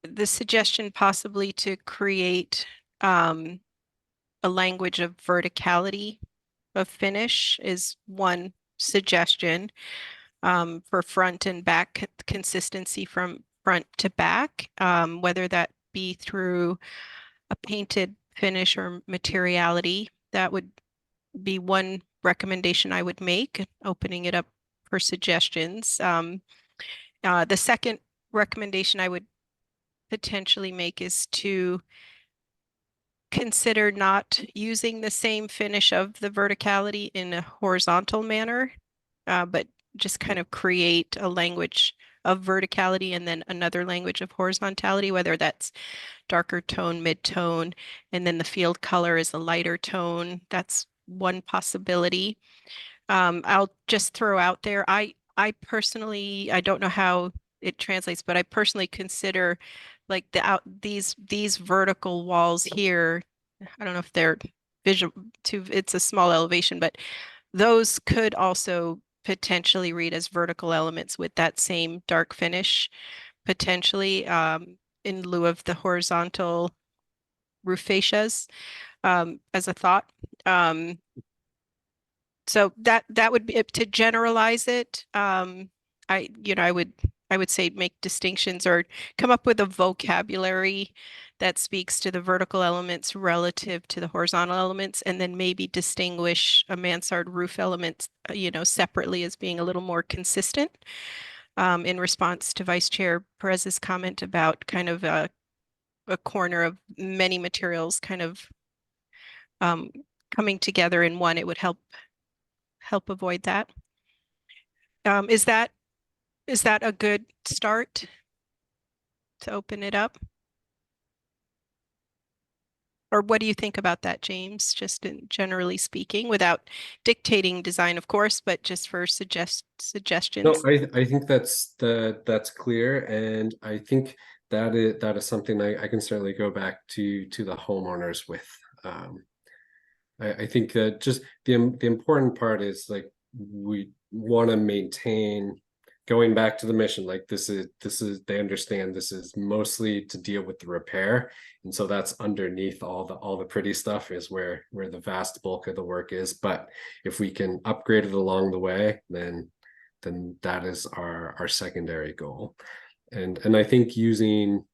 the suggestion possibly to create a language of verticality of finish is one suggestion, for front and back consistency from front to back, whether that be through a painted finish or materiality. That would be one recommendation I would make, opening it up for suggestions. The second recommendation I would potentially make is to consider not using the same finish of the verticality in a horizontal manner, but just kind of create a language of verticality and then another language of horizontality, whether that's darker tone, mid-tone, and then the field color is a lighter tone. That's one possibility. I'll just throw out there, I personally, I don't know how it translates, but I personally consider like these vertical walls here, I don't know if they're visual it's a small elevation, but those could also potentially read as vertical elements with that same dark finish, potentially, in lieu of the horizontal roof fascias, as a thought. So that would be to generalize it. I would say make distinctions or come up with a vocabulary that speaks to the vertical elements relative to the horizontal elements, and then maybe distinguish a mansard roof element, separately as being a little more consistent. In response to Vice Chair Perez's comment about kind of a corner of many materials kind of coming together in one, it would help avoid that. Is that a good start to open it up? Or what do you think about that, James? Just in generally speaking, without dictating design, of course, but just for No, suggestions. I think that's clear, and I think that is something I can certainly go back to the homeowners with. I think that just the important part is like we want to maintain going back to the mission. Like this is they understand this is mostly to deal with the repair, and so that's underneath all the pretty stuff is where the vast bulk of the work is. But if we can upgrade it along the way, then that is our secondary goal. And I think using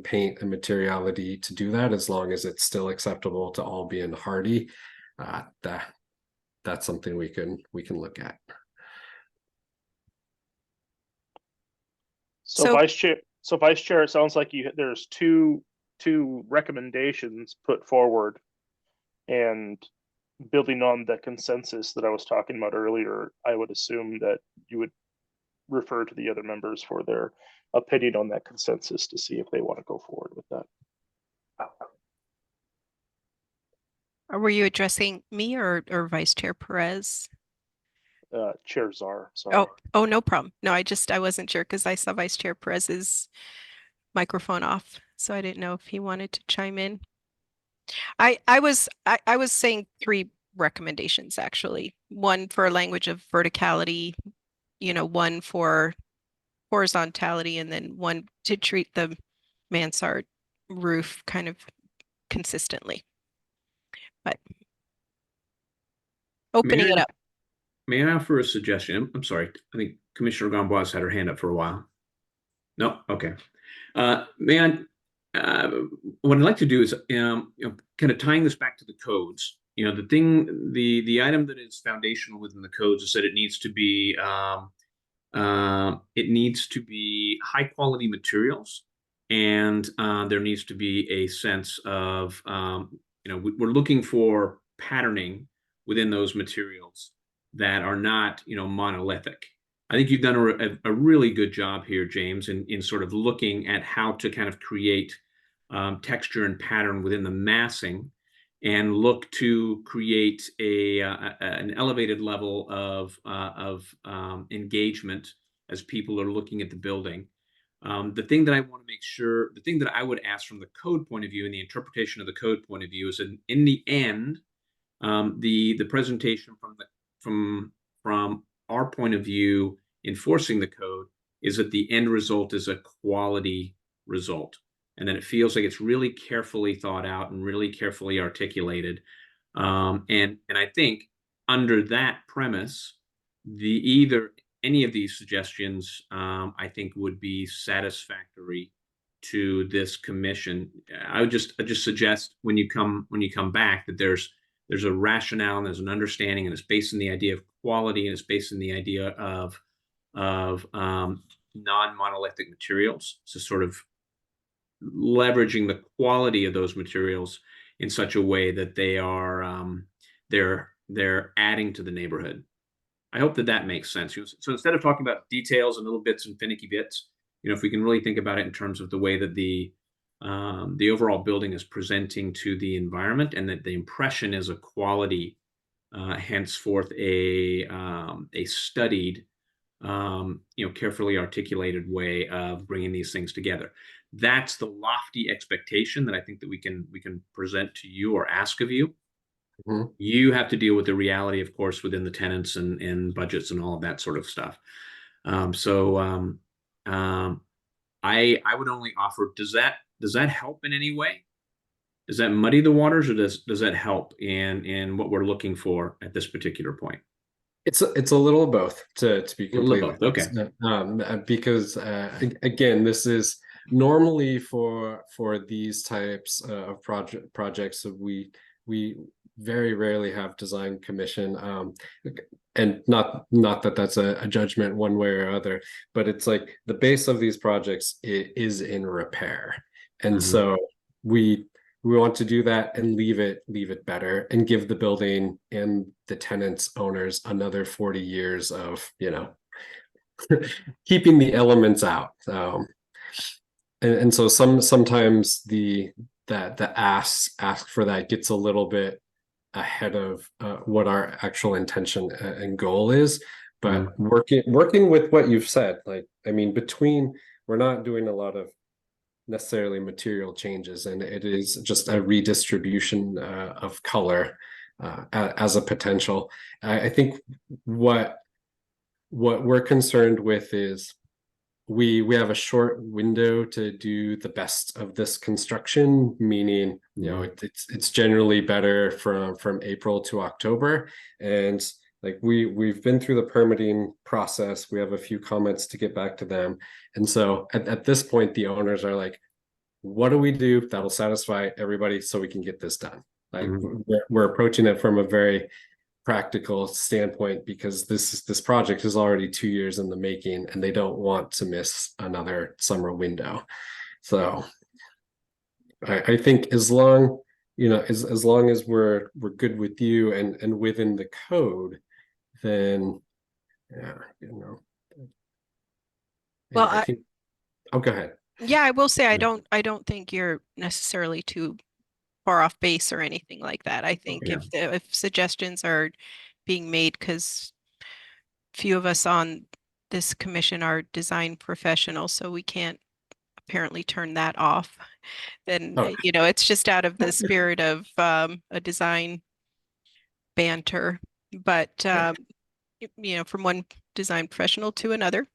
paint and materiality to do that, as long as it's still acceptable to Albee and Hardy, that's something we can look at. So- Vice Chair, it sounds like there's two recommendations put forward, and building on the consensus that I was talking about earlier, I would assume that you would refer to the other members for their opinion on that consensus to see if they want to go forward with that. Or were you addressing me or Vice Chair Perez? Chair Czar, sorry. Oh, no problem. No, I wasn't sure because I saw Vice Chair Perez's microphone off, so I didn't know if he wanted to chime in. I was saying three recommendations actually. One for a language of verticality, one for horizontality, and then one to treat the mansard roof kind of consistently. But opening it up. May I offer a suggestion? I'm sorry. I think Commissioner Gamboa's had her hand up for a while. No? Okay. May I, what I'd like to do is, kind of tying this back to the codes. The item that is foundational within the codes is that it needs to be high quality materials, and there needs to be a sense of we're looking for patterning within those materials that are not monolithic. I think you've done a really good job here, James, in sort of looking at how to kind of create texture and pattern within the massing, and look to create an elevated level of engagement as people are looking at the building. The thing that I want to make sure, the thing that I would ask from the code point of view and the interpretation of the code point of view is in the end, the presentation from our point of view enforcing the code is that the end result is a quality result, and that it feels like it's really carefully thought out and really carefully articulated. And I think under that premise, either any of these suggestions I think would be satisfactory to this commission. I would just suggest when you come back that there's a rationale and there's an understanding, and it's based on the idea of quality, and it's based on the idea of non-monolithic materials. So sort of leveraging the quality of those materials in such a way that they are they're adding to the neighborhood. I hope that makes sense. So instead of talking about details and little bits and finicky bits, if we can really think about it in terms of the way that the overall building is presenting to the environment, and that the impression is a quality, henceforth a studied, carefully articulated way of bringing these things together. That's the lofty expectation that I think that we can present to you or ask of you. Mm-hmm. You have to deal with the reality, of course, within the tenants and budgets and all of that sort of stuff. I would only offer, does that help in any way? Does that muddy the waters, or does that help in what we're looking for at this particular point? It's a little of both, to be completely honest. Okay. Because again, this is normally for these types of projects, we very rarely have design commission, and not that that's a judgment one way or other, but it's like the base of these projects is in repair, and so we want to do that and leave it better, and give the building and the tenants owners another 40 years of keeping the elements out. And so sometimes the that the ask for that gets a little bit ahead of what our actual intention and goal is. But working with what you've said, like, I mean, we're not doing a lot of necessarily material changes, and it is just a redistribution of color as a potential. I think what we're concerned with is we have a short window to do the best of this construction, meaning, you know, it's generally better from April to October. And like we've been through the permitting process. We have a few comments to get back to them. And so at this point, the owners are like, what do we do that'll satisfy everybody so we can get this done? Like we're approaching it from a very practical standpoint, because this project is already 2 years in the making and they don't want to miss another summer window. So I think as long, you know, as long as we're good with you and within the code, then yeah, you know. Well, I think, oh, go ahead. yeah, I will say I don't think you're necessarily too far off base or anything like that. I think if suggestions are being made, because few of us on this commission are design professionals, so we can't apparently turn that off, then you know, it's just out of the spirit of a design banter, but you know, from one design professional to another.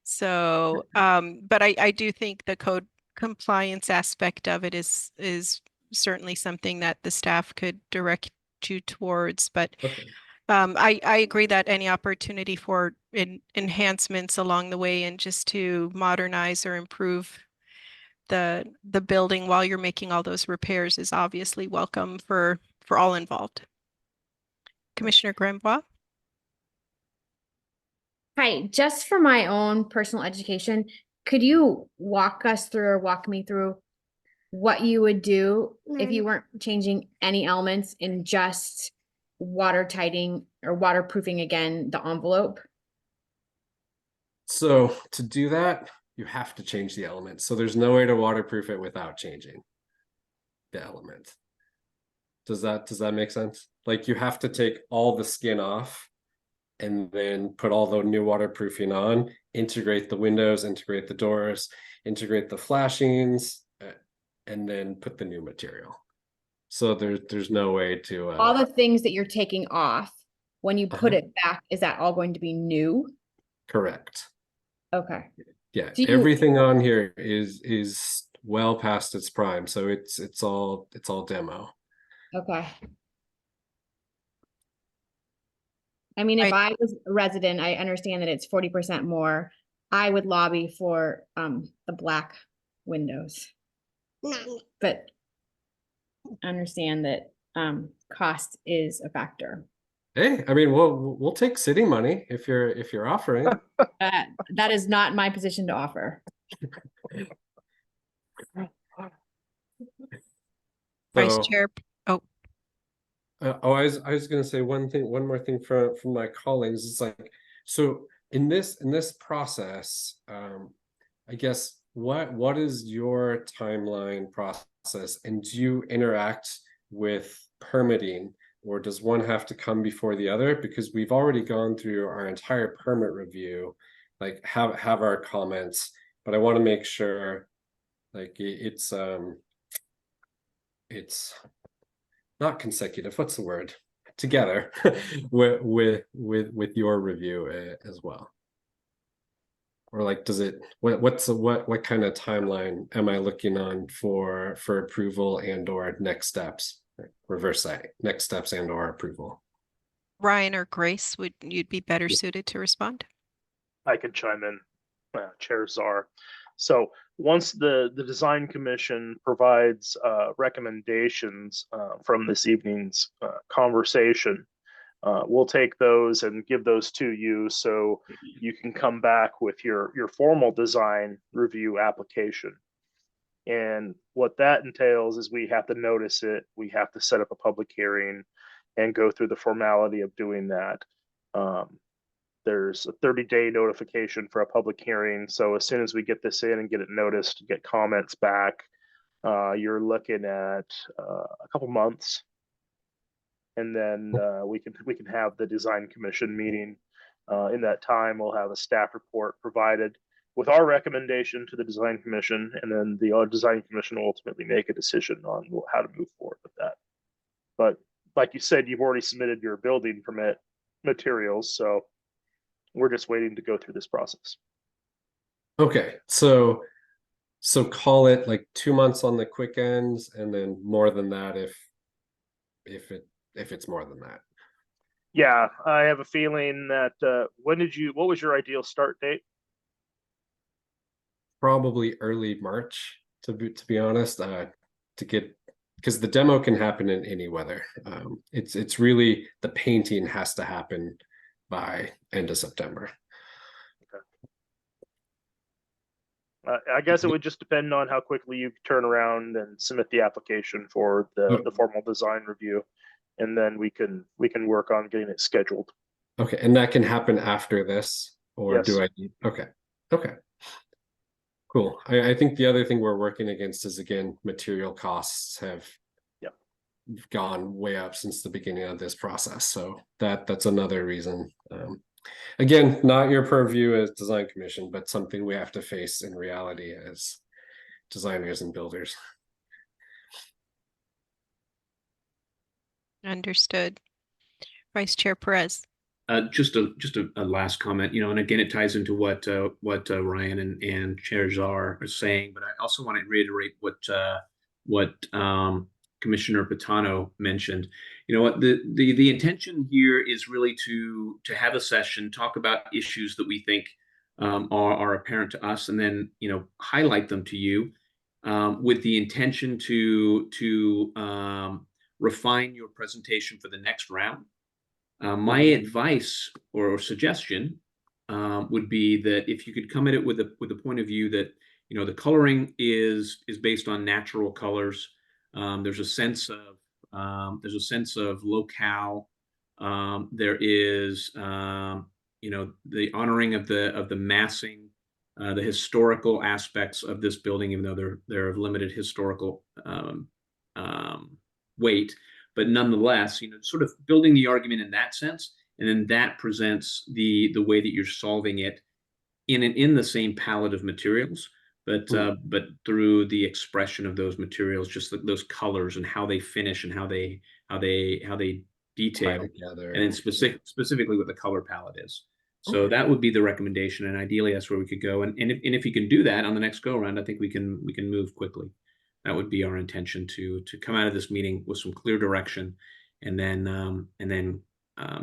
So but I do think the code compliance aspect of it is certainly something that the staff could direct you towards. But I agree that any opportunity for enhancements along the way and just to modernize or improve the building while you're making all those repairs is obviously welcome for all involved. Commissioner Grambois? Hi, just for my own personal education, could you walk me through what you would do if you weren't changing any elements in just watertighting or waterproofing again the envelope? So to do that, you have to change the element. So there's no way to waterproof it without changing the element. Does that make sense? Like you have to take all the skin off and then put all the new waterproofing on, integrate the windows, integrate the doors, integrate the flashings, and then put the new material. So there's no way to All the things that you're taking off, when you put it back, is that all going to be new? Correct. Okay. Yeah, everything on here is well past its prime, so it's all demo. Okay. I mean, if I was a resident, I understand that it's 40% more. I would lobby for the black windows. But I understand that cost is a factor. Hey, I mean, we'll take city money if you're offering. That is not my position to offer. Vice Chair. I was gonna say one more thing from my colleagues. It's like, so in this process, I guess what is your timeline process, and do you interact with permitting, or does one have to come before the other? Because we've already gone through our entire permit review, like have our comments, but I want to make sure like it's not consecutive, what's the word, together with your review as well. Or like, does it, what kind of timeline am I looking on for approval and or next steps? Reverse that, next steps and or approval. Ryan or Grace, would you'd be better suited to respond? I could chime in, Chair Czar. So once the design commission provides recommendations from this evening's conversation, we'll take those and give those to you so you can come back with your formal design review application. And what that entails is we have to notice it, we have to set up a public hearing and go through the formality of doing that. There's a 30-day notification for a public hearing. So as soon as we get this in and get it noticed, get comments back, you're looking at a couple months, and then we can have the design commission meeting. In that time, we'll have a staff report provided with our recommendation to the design commission, and then the design commission will ultimately make a decision on how to move forward with that. But like you said, you've already submitted your building permit materials, so we're just waiting to go through this process. Okay, so call it like 2 months on the quick ends, and then more than that if it's more than that. Yeah, I have a feeling that what was your ideal start date? Probably early March, to be honest, to get, because the demo can happen in any weather. It's really the painting has to happen by end of September. I guess it would just depend on how quickly you turn around and submit the application for the formal design review, and then we can work on getting it scheduled. Okay, and that can happen after this, or Yes. do I need? Okay, cool. I think the other thing we're working against is, again, material costs have gone way up since the beginning of this process, so that's another reason. Again, not your purview as design commission, but something we have to face in reality as designers and builders. Understood. Vice Chair Perez. Just a last comment, and again, it ties into what Ryan and Chair Czar are saying, but I also want to reiterate what Commissioner Pitano mentioned. What the intention here is really to have a session, talk about issues that we think are apparent to us, and then highlight them to you with the intention to refine your presentation for the next round. My advice or suggestion would be that if you could come at it with a point of view that the coloring is based on natural colors. There's a sense of locale. There is the honoring of the massing, the historical aspects of this building, even though they're of limited historical weight. But nonetheless, sort of building the argument in that sense, and then that presents the way that you're solving it in the same palette of materials, but through the expression of those materials, just those colors and how they finish and how they detail together, and then specifically what the color palette is. So that would be the recommendation, and ideally that's where we could go. And if you can do that on the next go around, I think we can move quickly. That would be our intention, to come out of this meeting with some clear direction, and then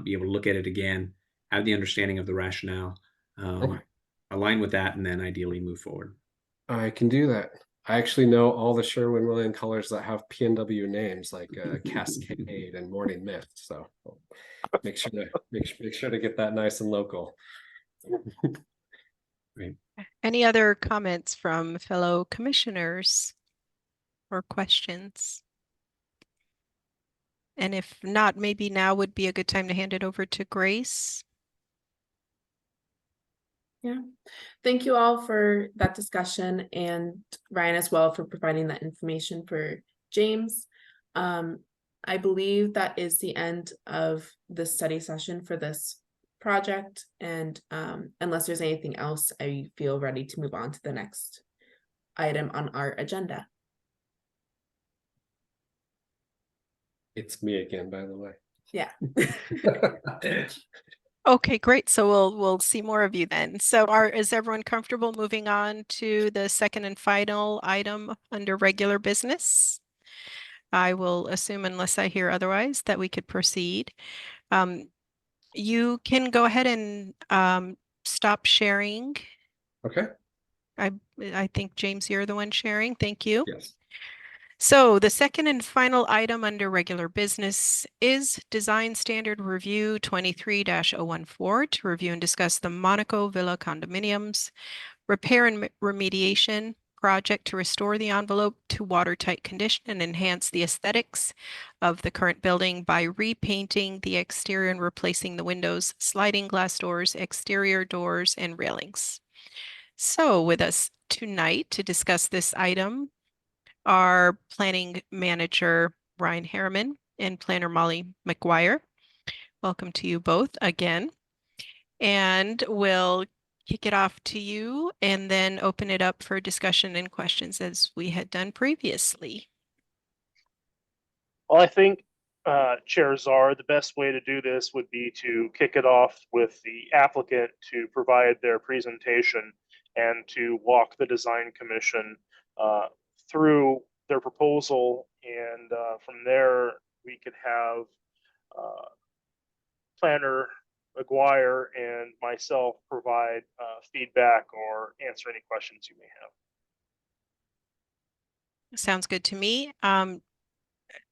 be able to look at it again, have the understanding of the rationale, align with that, and then ideally move forward. I can do that. I actually know all the Sherwin-Williams colors that have PNW names, like Cascade and Morning Mist. So make sure to get that nice and local. Great. Any other comments from fellow commissioners or questions? And if not, maybe now would be a good time to hand it over to Grace. Yeah, thank you all for that discussion, and Ryan as well for providing that information for James. I believe that is the end of the study session for this project, and unless there's anything else, I feel ready to move on to the next item on our agenda. It's me again, by the way. Yeah. Okay, great. So we'll see more of you then. So is everyone comfortable moving on to the second and final item under regular business? I will assume, unless I hear otherwise, that we could proceed. You can go ahead and stop sharing. Okay. I think, James, you're the one sharing. Thank you. Yes. So the second and final item under regular business is Design Standard Review 23-014 to review and discuss the Monaco Villa condominiums repair and remediation project to restore the envelope to watertight condition and enhance the aesthetics of the current building by repainting the exterior and replacing the windows, sliding glass doors, exterior doors, and railings. So with us tonight to discuss this item our planning manager, Ryan Harriman, and planner Molly McGuire. Welcome to you both again. And we'll kick it off to you and then open it up for discussion and questions as we had done previously. Well, I think, Chair Czar, the best way to do this would be to kick it off with the applicant to provide their presentation and to walk the design commission through their proposal. And from there, we could have planner McGuire and myself provide feedback or answer any questions you may have. Sounds good to me.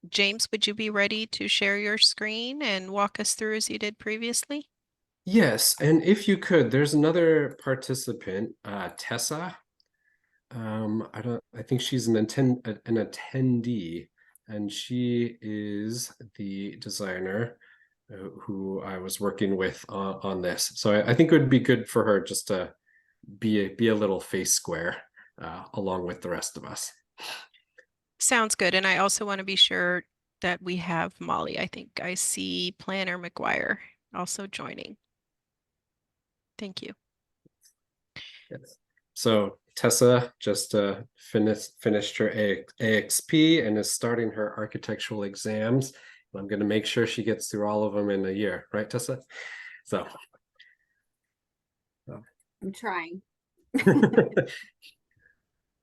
James, would you be ready to share your screen and walk us through as you did previously? Yes, and if you could, there's another participant, Tessa. I think she's an attendee, and she is the designer who I was working with on this. So I think it would be good for her just to be a little face square along with the rest of us. Sounds good. And I also want to be sure that we have Molly. I think I see Planner McGuire also joining. Thank you. Yes. So Tessa just finished her AXP and is starting her architectural exams. I'm going to make sure she gets through all of them in a year, right, Tessa? So I'm trying.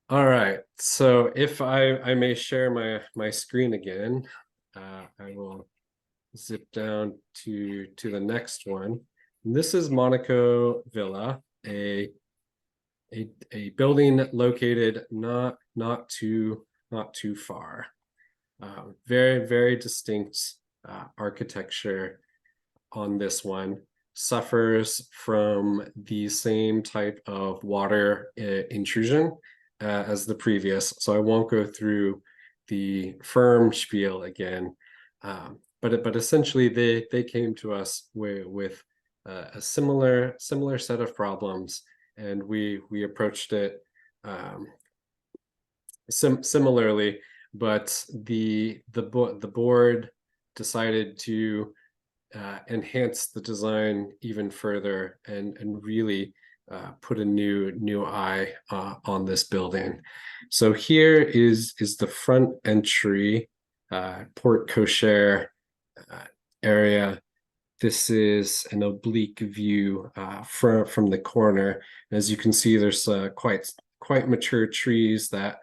all right. So if I may share my screen again, I will zip down to the next one. And this is Monaco Villa, a building located not too far. Very, very distinct architecture on this one. Suffers from the same type of water intrusion as the previous, so I won't go through the firm spiel again. But essentially, they came to us with a similar set of problems, and we approached it similarly. But the board decided to enhance the design even further and really put a new eye on this building. So here is the front entry, porte cochere area. This is an oblique view from the corner. As you can see, there's quite mature trees that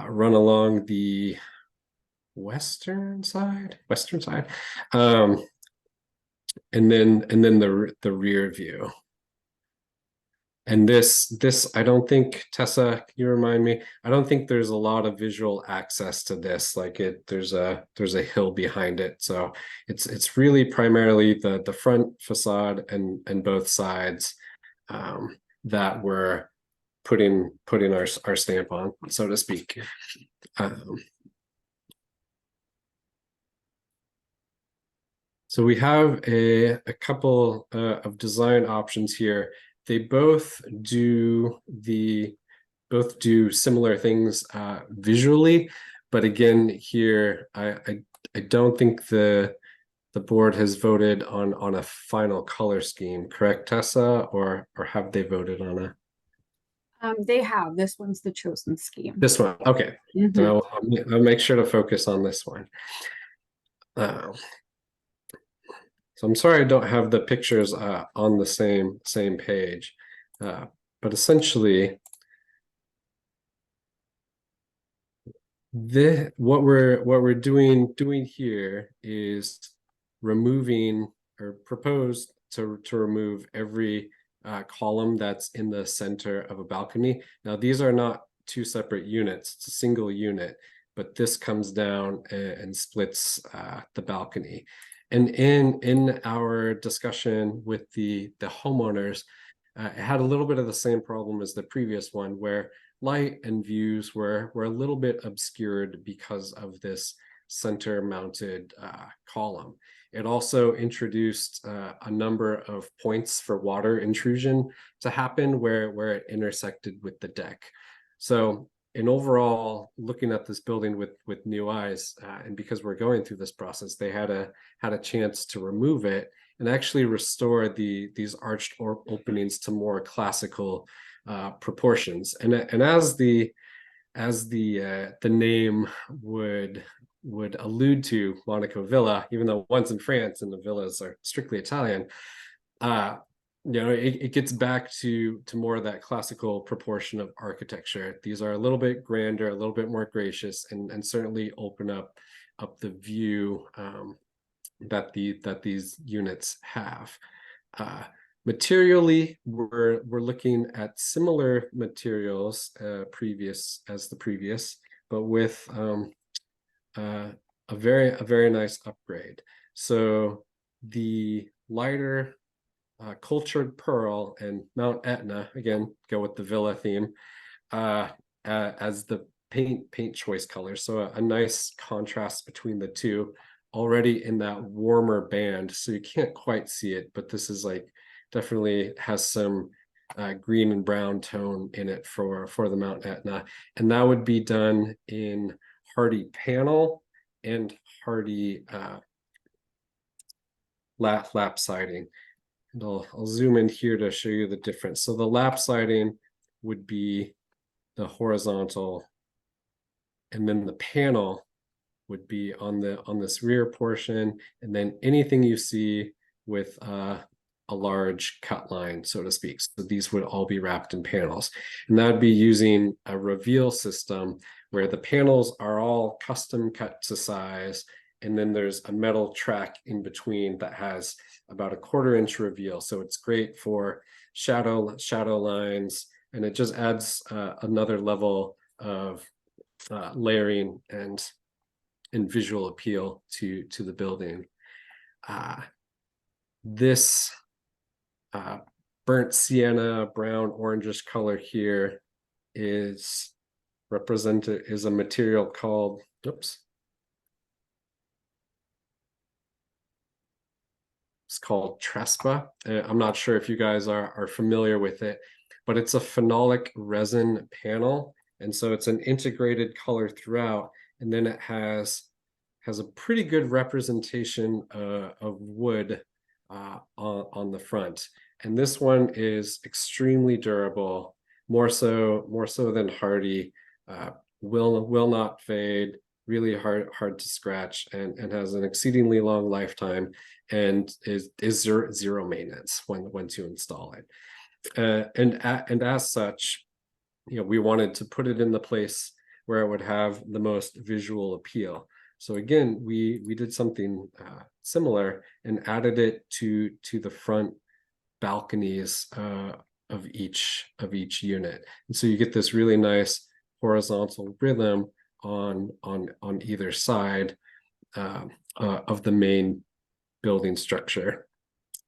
run along the western side, and then the rear view. And this I don't think, Tessa, can you remind me? I don't think there's a lot of visual access to this. Like there's a hill behind it, so it's really primarily the front facade and both sides that we're putting our stamp on, so to speak. So we have a couple of design options here. They both do similar things visually, but again, here I don't think the board has voted on a final color scheme, correct, Tessa? Or have they voted on a? They have. This one's the chosen scheme. This one, okay. Mhm. So I'll make sure to focus on this one. So I'm sorry I don't have the pictures on the same page, but essentially, what we're doing here is removing, or propose to remove, every column that's in the center of a balcony. Now these are not two separate units; it's a single unit, but this comes down and splits the balcony. And in our discussion with the homeowners, it had a little bit of the same problem as the previous one, where light and views were a little bit obscured because of this center mounted column. It also introduced a number of points for water intrusion to happen where it intersected with the deck. So and overall, looking at this building with new eyes, and because we're going through this process, they had a chance to remove it and actually restore these arched openings to more classical proportions. And as the name would allude to, Monaco Villa, even though one's in France and the villas are strictly Italian, it gets back to more of that classical proportion of architecture. These are a little bit grander, a little bit more gracious, and certainly open up the view that these units have. Materially, we're looking at similar materials previous, but with a very nice upgrade. So the lighter cultured pearl and Mount Etna, again, go with the villa theme, as the paint choice color. So a nice contrast between the two, already in that warmer band. So you can't quite see it, but this is like definitely has some green and brown tone in it for the Mount Etna. And that would be done in hardy panel and hardy lap siding. And I'll zoom in here to show you the difference. So the lap siding would be the horizontal, and then the panel would be on this rear portion, and then anything you see with a large cut line, so to speak. So these would all be wrapped in panels, and that would be using a reveal system where the panels are all custom cut to size, and then there's a metal track in between that has about a 1/4 inch reveal. So it's great for shadow lines, and it just adds another level of layering and visual appeal to the building. This burnt sienna, brown, orangish color here is a material called, it's called Trespa. I'm not sure if you guys are familiar with it, but it's a phenolic resin panel. And so it's an integrated color throughout. And then it has a pretty good representation of wood on the front. And this one is extremely durable, more so than hardy, will not fade, really hard to scratch, and has an exceedingly long lifetime, and is zero maintenance once you install it. And as such, we wanted to put it in the place where it would have the most visual appeal. So again, we did something similar and added it to the front balconies of each unit, and so you get this really nice horizontal rhythm on either side of the main building structure.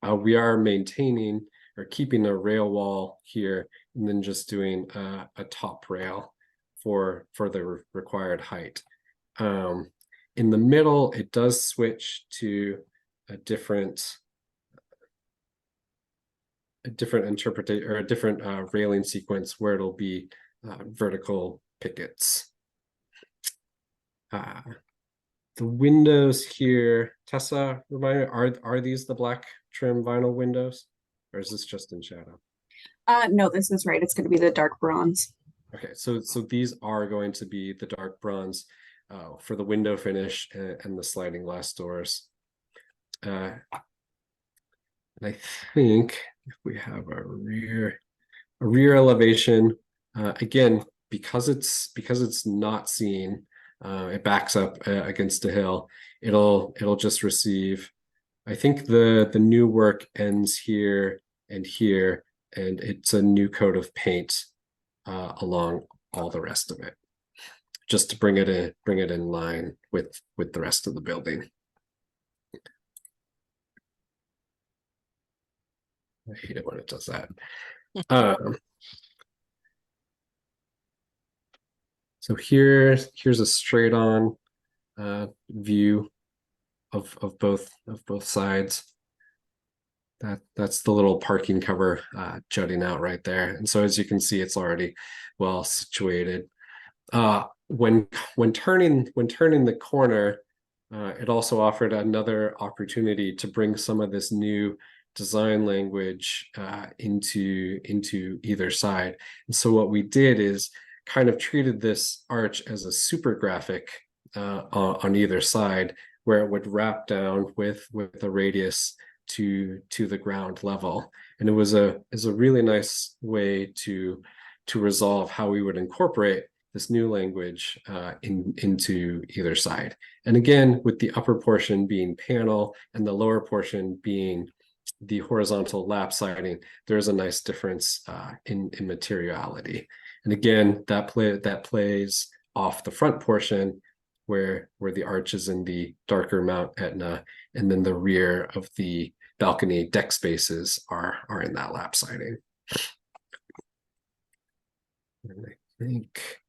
We are maintaining or keeping a rail wall here, and then just doing a top rail for the required height. In the middle, it does switch to a different interpretation, or a different railing sequence, where it'll be vertical pickets. The windows here, Tessa, remind me, are these the black trim vinyl windows, or is this just in shadow? No, this is right. It's going to be the dark bronze. Okay, so these are going to be the dark bronze for the window finish and the sliding glass doors. And I think if we have a rear elevation, again, because it's not seen, it backs up against a hill, it'll just receive, I think the new work ends here and here, and it's a new coat of paint along all the rest of it, just to bring it in line with the rest of the building. I hate it when it does that. So here's a straight on view of both sides. That's the little parking cover jutting out right there. And so as you can see, it's already well situated. when turning the corner, it also offered another opportunity to bring some of this new design language into either side. And so what we did is kind of treated this arch as a super graphic on either side, where it would wrap down with a radius to the ground level. And it was a really nice way to resolve how we would incorporate this new language into either side. And again, with the upper portion being panel and the lower portion being the horizontal lap siding, there's a nice difference in materiality. And again, that plays off the front portion where the arch is in the darker Mount Etna, and then the rear of the balcony deck spaces are in that lap siding. And I think,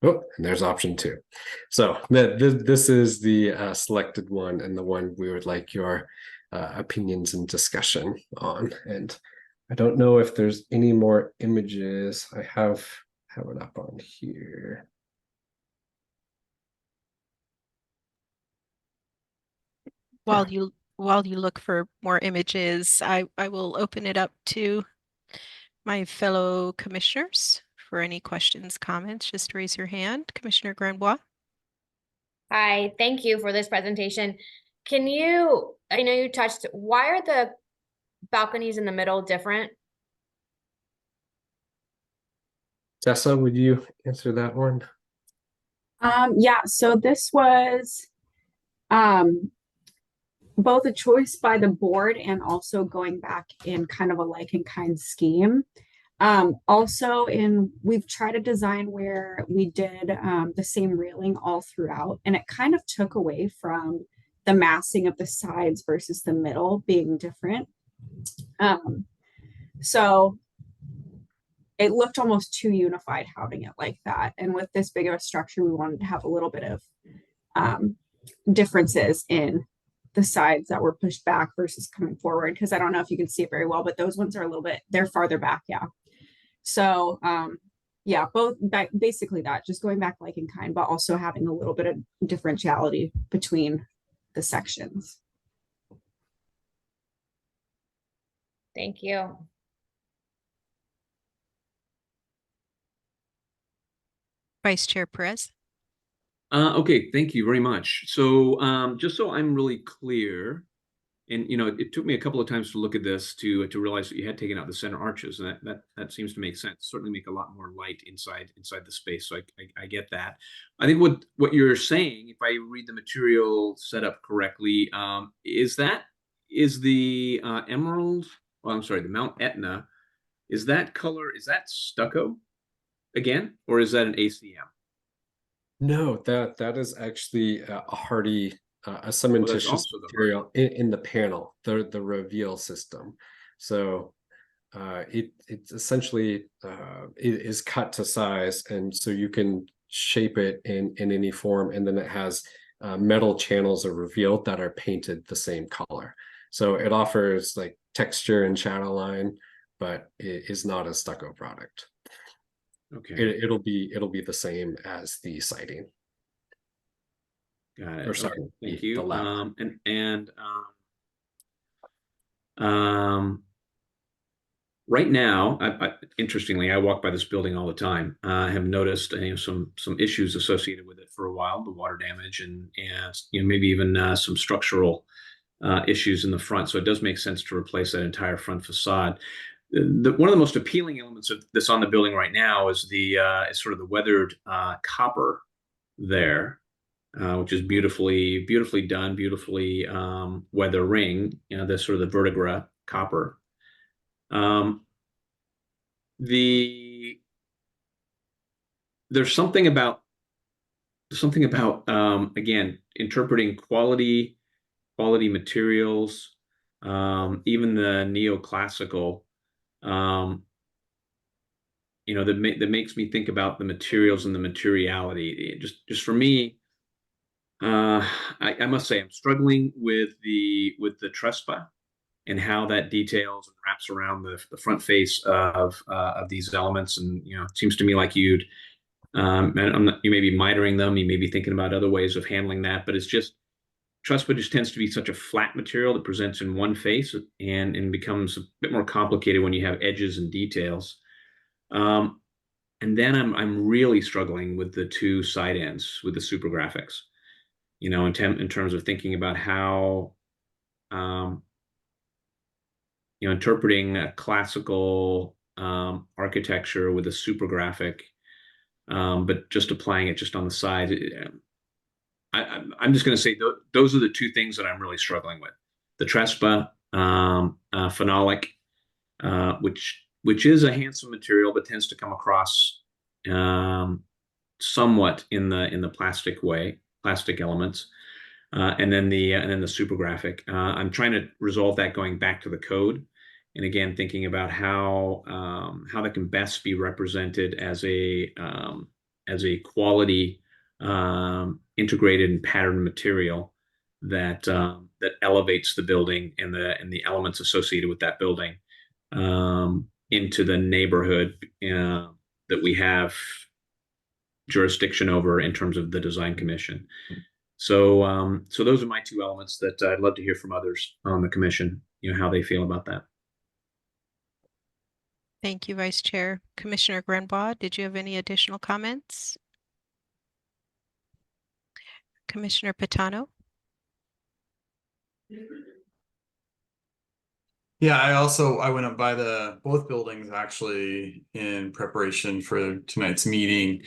oh, and there's option 2. So this is the selected one, and the one we would like your opinions and discussion on. And I don't know if there's any more images. I have it up on here. While you look for more images, I will open it up to my fellow commissioners for any questions, comments. Just raise your hand. Commissioner Granbois. Hi, thank you for this presentation. I know you touched, why are the balconies in the middle different? Tessa, would you answer that one? Yeah, so this was both a choice by the board and also going back in kind of a like and kind scheme. Also we've tried a design where we did the same railing all throughout, and it kind of took away from the massing of the sides versus the middle being different. So it looked almost too unified having it like that. And with this big of a structure, we wanted to have a little bit of differences in the sides that were pushed back versus coming forward. Because I don't know if you can see it very well, but those ones are a little bit, they're farther back. Yeah. So yeah, both basically that, just going back like in kind, but also having a little bit of differentiality between the sections. Thank you. Vice Chair Perez. Okay, thank you very much. So just so I'm really clear, and it took me a couple of times to look at this to realize that you had taken out the center arches, and that seems to make sense. Certainly make a lot more light inside the space. So I get that. I think what you're saying, if I read the material set up correctly, is the emerald. Well, I'm sorry, the Mount Etna. Is that color? Is that stucco again, or is that an ACM? No, that is actually a hardy, a cementitious material in the panel, the reveal system. So it's essentially it is cut to size, and so you can shape it in any form, and then it has metal channels are revealed that are painted the same color. So it offers like texture and shadow line, but it is not a stucco product. Okay. It'll be the same as the siding. Got it. Or sorry, okay. Thank the you. lap. Right now, interestingly, I walk by this building all the time. I have noticed some issues associated with it for a while, the water damage and maybe even some structural issues in the front. So it does make sense to replace that entire front facade. One of the most appealing elements of this on the building right now is is sort of the weathered copper there, which is beautifully done, beautifully weather ring. The sort of the vertebra copper. There's something about again, interpreting quality materials, even the neoclassical, that makes me think about the materials and the materiality. Just for me, I must say I'm struggling with the trespa and how that details and wraps around the front face of these elements. And it seems to me like you'd And I'm not, you may be mitering them, you may be thinking about other ways of handling that, but it's just truss wood just tends to be such a flat material that presents in one face and becomes a bit more complicated when you have edges and details. And then I'm really struggling with the two side ends with the super graphics, you know, in terms of thinking about how, you know, interpreting a classical architecture with a super graphic, but just applying it just on the side. I'm just going to say those are the two things that I'm really struggling with: the Trespa phenolic, which is a handsome material, but tends to come across somewhat in the plastic elements, and then the super graphic. I'm trying to resolve that going back to the code, and again thinking about how that can best be represented as a quality integrated and patterned material that that elevates the building and the elements associated with that building into the neighborhood that we have jurisdiction over in terms of the design commission. So so those are my two elements that I'd love to hear from others on the commission, you know, how they feel about that. Thank you, Vice Chair. Commissioner Grenbaugh, did you have any additional comments? Commissioner Patano? Yeah, I went up by both buildings actually in preparation for tonight's meeting.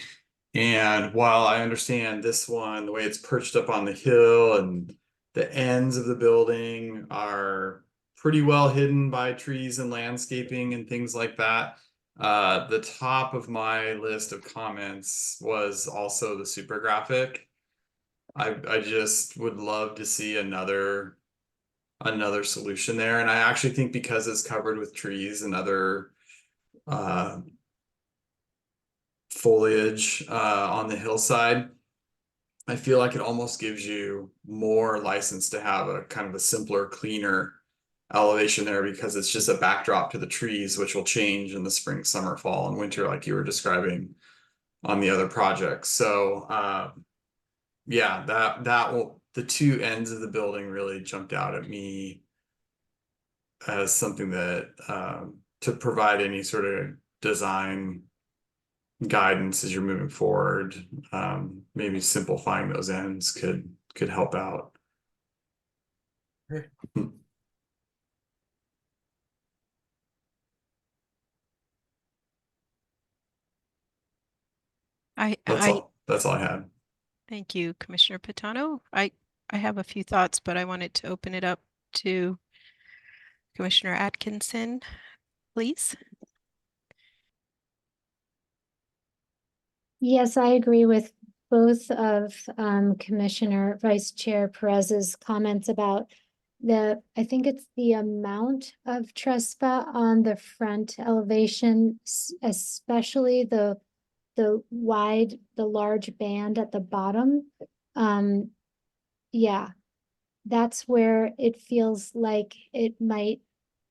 And while I understand this one, the way it's perched up on the hill and the ends of the building are pretty well hidden by trees and landscaping and things like that. The top of my list of comments was also the super graphic. I just would love to see another solution there. And I actually think because it's covered with trees and other foliage on the hillside, I feel like it almost gives you more license to have a kind of a simpler, cleaner elevation there, because it's just a backdrop to the trees, which will change in the spring, summer, fall, and winter, like you were describing on the other projects. So yeah, that will, the two ends of the building really jumped out at me as something that to provide any sort of design guidance as you're moving forward. Maybe simplifying those ends could help out. That's all I had. Thank you, Commissioner Patano. I have a few thoughts, but I wanted to open it up to Commissioner Atkinson, please. Yes, I agree with both of Commissioner Vice Chair Perez's comments about I think it's the amount of trespa on the front elevation, especially the large band at the bottom. Yeah, that's where it feels like it might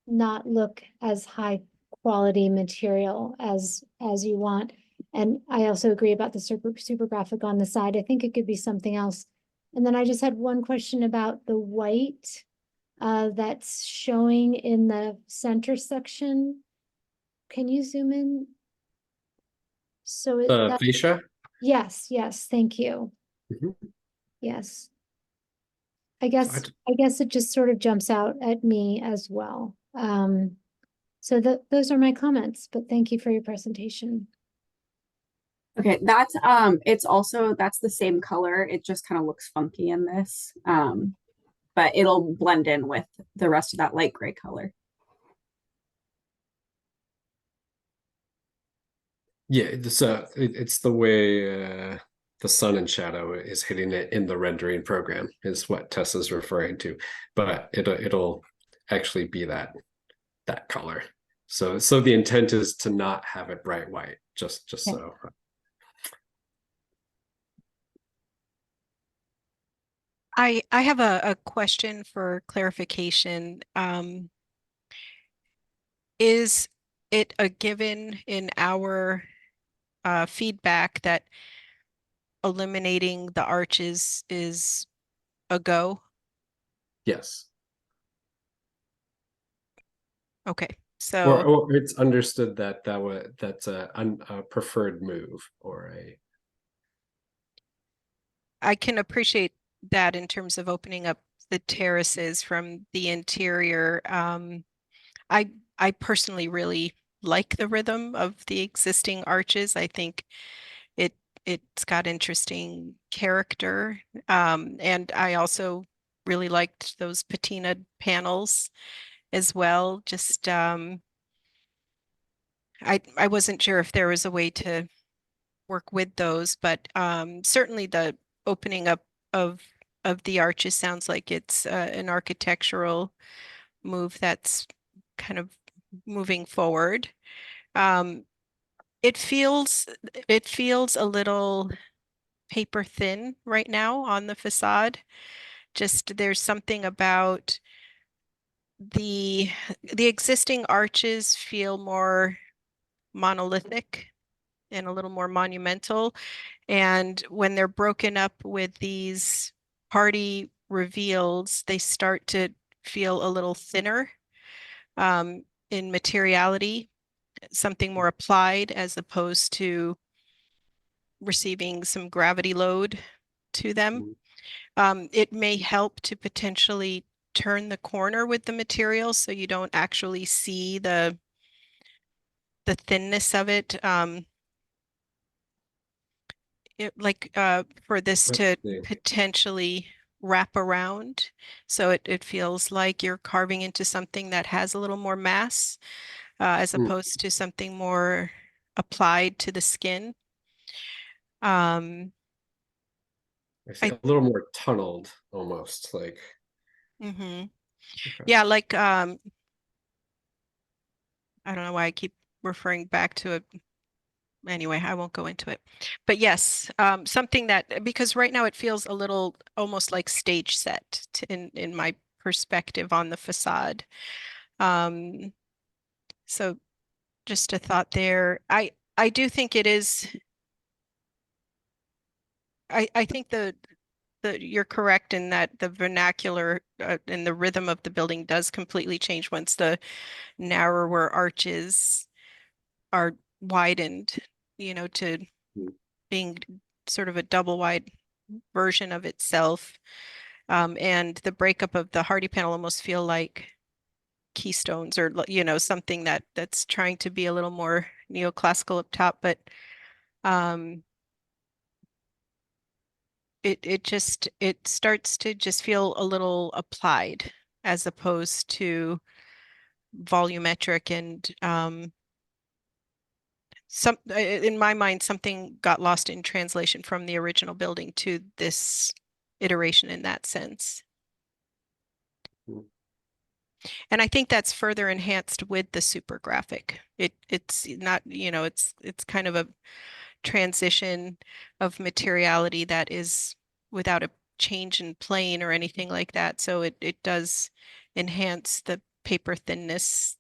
not look as high quality material as you want. And I also agree about the super graphic on the side. I think it could be something else. And then I just had one question about the white that's showing in the center section. Can you zoom in? So Fascia? Yes, thank you. Mhm. Yes. I guess it just sort of jumps out at me as well. So those are my comments, but thank you for your presentation. Okay, that's that's the same color. It just kind of looks funky in this. But it'll blend in with the rest of that light gray color. Yeah, it's the way the sun and shadow is hitting it in the rendering program is what Tessa's referring to, but it'll actually be that color. So the intent is to not have it bright white, just Yeah. so. I have a question for clarification. Is it a given in our feedback that eliminating the arches is a go? Yes. Okay, Or, so or it's understood that that's a preferred move or a. I can appreciate that in terms of opening up the terraces from the interior. I I personally really like the rhythm of the existing arches. I think it it's got interesting character. And I also really liked those patina panels as well. Just I wasn't sure if there was a way to work with those, but certainly the opening up of the arches sounds like it's an architectural move that's kind of moving forward. Um, it feels a little paper thin right now on the facade. Just there's something about the existing arches feel more monolithic and a little more monumental. And when they're broken up with these party reveals, they start to feel a little thinner in materiality, something more applied as opposed to receiving some gravity load to them. It may help to potentially turn the corner with the material so you don't actually see the thinness of it. For this Let's to see. potentially wrap around. So it feels like you're carving into something that has a little more mass, as Mm. opposed to something more applied to the skin. Um, I see I, a little more tunneled almost like. mhm. Okay. Yeah, like, I don't know why I keep referring back to it. Anyway, I won't go into it. But yes, something that, because right now it feels a little almost like stage set in my perspective on the facade. Um, so just a thought there. I do think it is. I think you're correct in that the vernacular and the rhythm of the building does completely change once the narrower arches are widened, to Mm. being sort of a double wide version of itself. And the breakup of the hardy panel almost feel like keystones, or something that's trying to be a little more neoclassical up top, but um, it starts to just feel a little applied as opposed to volumetric. And in my mind, something got lost in translation from the original building to this iteration in that sense. Mm. And I think that's further enhanced with the super graphic. It's not, it's kind of a transition of materiality that is without a change in plane or anything like that. So it does enhance the paper thinness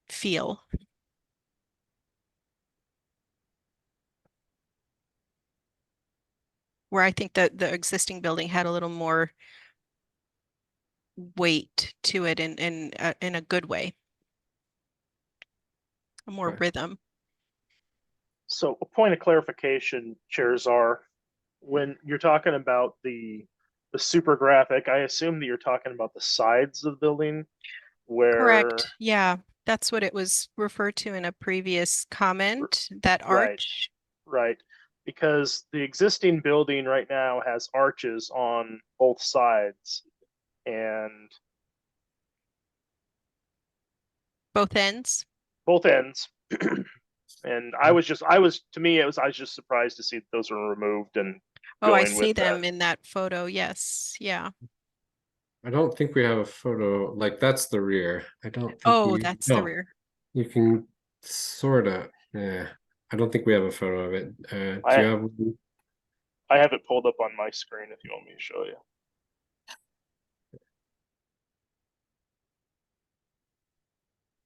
feel. Where I think that the existing building had a little more weight to it in a good way, a more Okay. rhythm. So a point of clarification, Chairs, are when you're talking about the super graphic, I assume that you're talking about the sides of the building where Correct. Yeah, that's what it was referred to in a previous comment, that right, arch. right. Because the existing building right now has arches on both sides and Both ends. both ends. And I was to me, I was just surprised to see that those were removed and Oh, I going with see that. them in that photo. Yes. Yeah. I don't think we have a photo like that's the rear. I don't think Oh, you. that's the No, rear. you can sort of. Yeah, I don't think we have a photo of it. Do I you have? I have it pulled up on my screen if you want me to show you.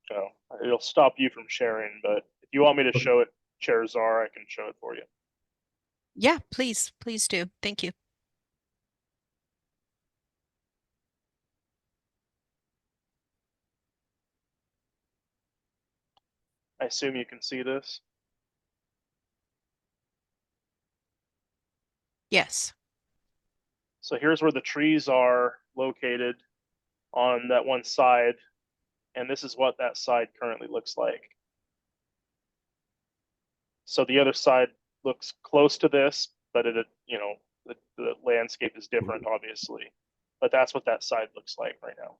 So it'll stop you from sharing, but if you want me to show it Chair Czar, I can show it for you. Yeah, please do. Thank you. I assume you can see this. Yes. So here's where the trees are located on that one side, and this is what that side currently looks like. So the other side looks close to this, but the landscape is different, obviously. But that's what that side looks like right now.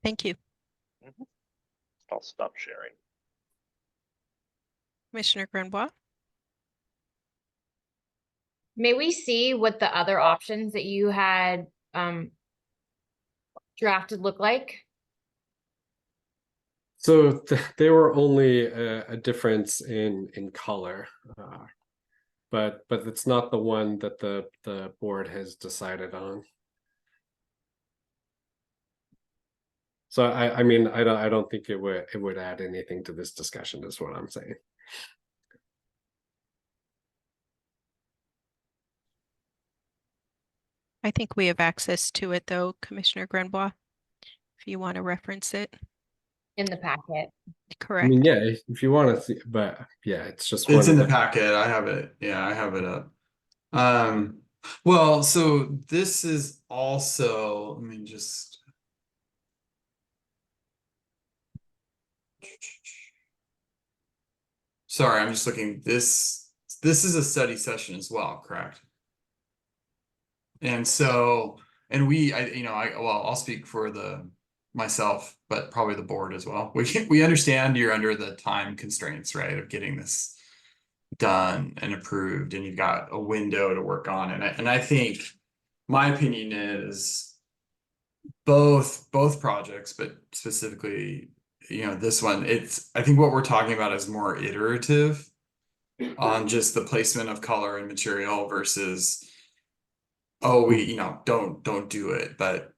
Thank you. I'll stop sharing. Commissioner Granbois? May we see what the other options that you had drafted look like? So they were only a difference in color, but it's not the one that the board has decided on. So I mean I don't think it would add anything to this discussion, is what I'm saying. I think we have access to it though, Commissioner Granbois, if you want to reference it. In the packet. I Correct. mean, yeah, if you want to see, but yeah, it's just It's one in of the packet. I have it. Yeah, I have it up. Well, so this is also, let me just. Sorry, I'm just looking. This is a study session as well, correct? And so, and I'll speak for myself, but probably the board as well. We understand you're under the time constraints, right, of getting this done and approved, and you've got a window to work on. And I think my opinion is both projects, but specifically, this one, I think what we're talking about is more iterative on just the placement of color and material versus, oh, we don't do it. But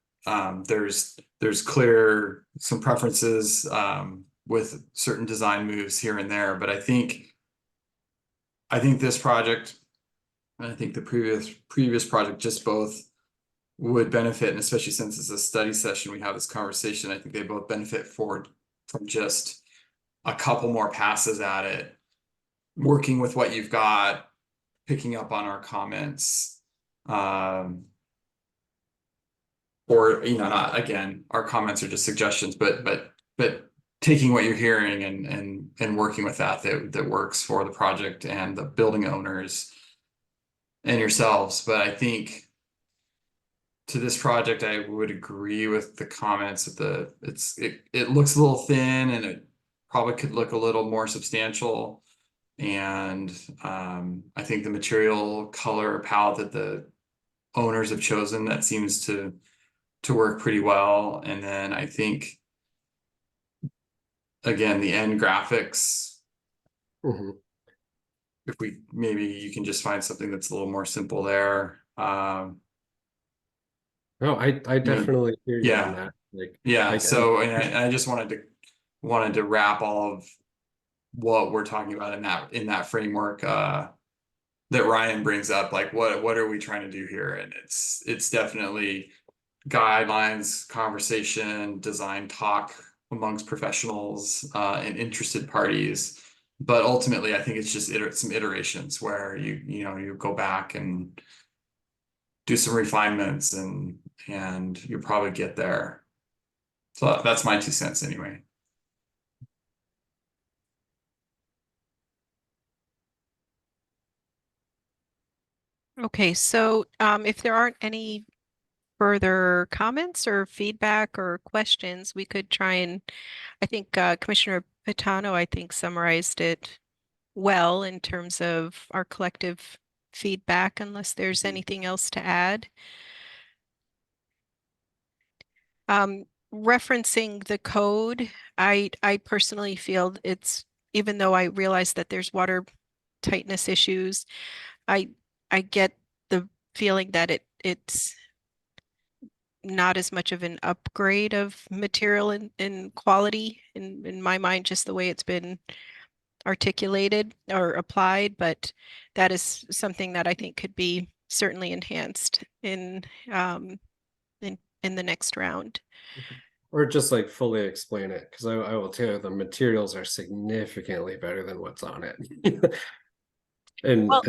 there's clear some preferences with certain design moves here and there. But I think this project, and I think the previous project, just both would benefit, and especially since it's a study session, we have this conversation. I think they both benefit from just a couple more passes at it, working with what you've got, picking up on our comments, or not, again, our comments are just suggestions, but taking what you're hearing and working with that works for the project and the building owners and yourselves. But I think to this project, I would agree with the comments that it looks a little thin, and it probably could look a little more substantial. And I think the material color palette that the owners have chosen, that seems to work pretty well. And then I think, again, the end graphics, if maybe you can just find something that's a little more simple there. No, I definitely hear you on that. So I just wanted to wrap all of what we're talking about in that framework that Ryan brings up. Like, what are we trying to do here? And it's definitely guidelines, conversation, design talk amongst professionals and interested parties. But ultimately, I think it's just some iterations where you go back and do some refinements, and you'll probably get there. So that's my 2 cents anyway. Okay, so if there aren't any further comments or feedback or questions, we could try and, I think Commissioner Pitano, I think, summarized it well in terms of our collective feedback, unless there's anything else to add. Referencing the code, I personally feel even though I realize that there's water tightness issues, I get the feeling that it's not as much of an upgrade of material and quality in my mind, just the way it's been articulated or applied, but that is something that I think could be certainly enhanced in the next round. Or just like fully explain it, because I will tell you the materials are significantly better than what's on it. And Well,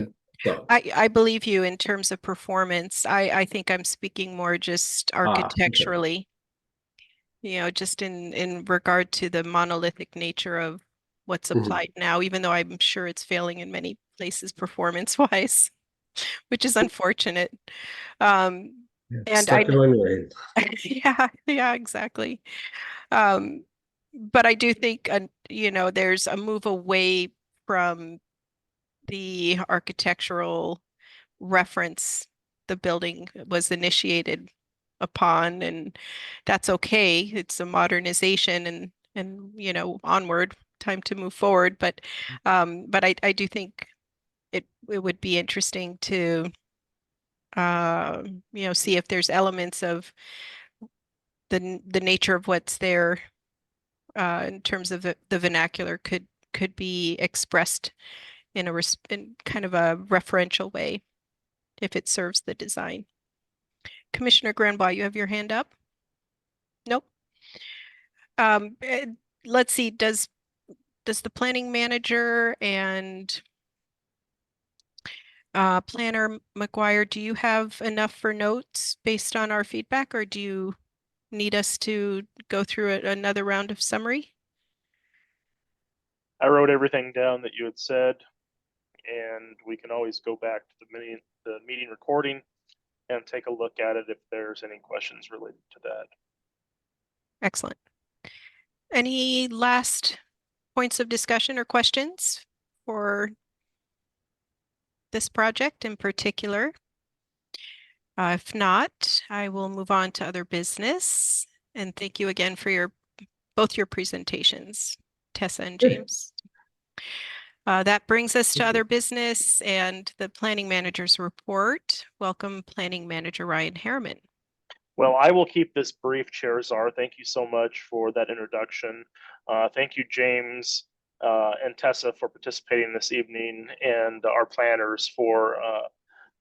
so I believe you in terms of performance. I think I'm speaking more just okay. architecturally, just in regard to the monolithic nature of what's Mhm. applied now, even though I'm sure it's failing in many places performance-wise, which is unfortunate. And Stuck in my lane. yeah, exactly. But I do think, there's a move away from the architectural reference the building was initiated upon, and that's okay. It's a modernization and onward, time to move forward. But I do think it would be interesting to see if there's elements of the nature of what's there in terms of the vernacular could be expressed in kind of a referential way if it serves the design. Commissioner Granbaugh, you have your hand up? Nope. Let's see, does the planning manager and planner McGuire, do you have enough for notes based on our feedback, or do you need us to go through another round of summary? I wrote everything down that you had said, and we can always go back to the meeting recording and take a look at it if there's any questions related to that. Excellent. Any last points of discussion or questions for this project in particular? If not, I will move on to other business. And thank you again for both your presentations, Tessa and James. That brings us to other business and the planning manager's report. Welcome, Planning Manager Ryan Harriman. Well, I will keep this brief, Chair Czar. Thank you so much for that introduction. Thank you, James and Tessa, for participating this evening, and our planners for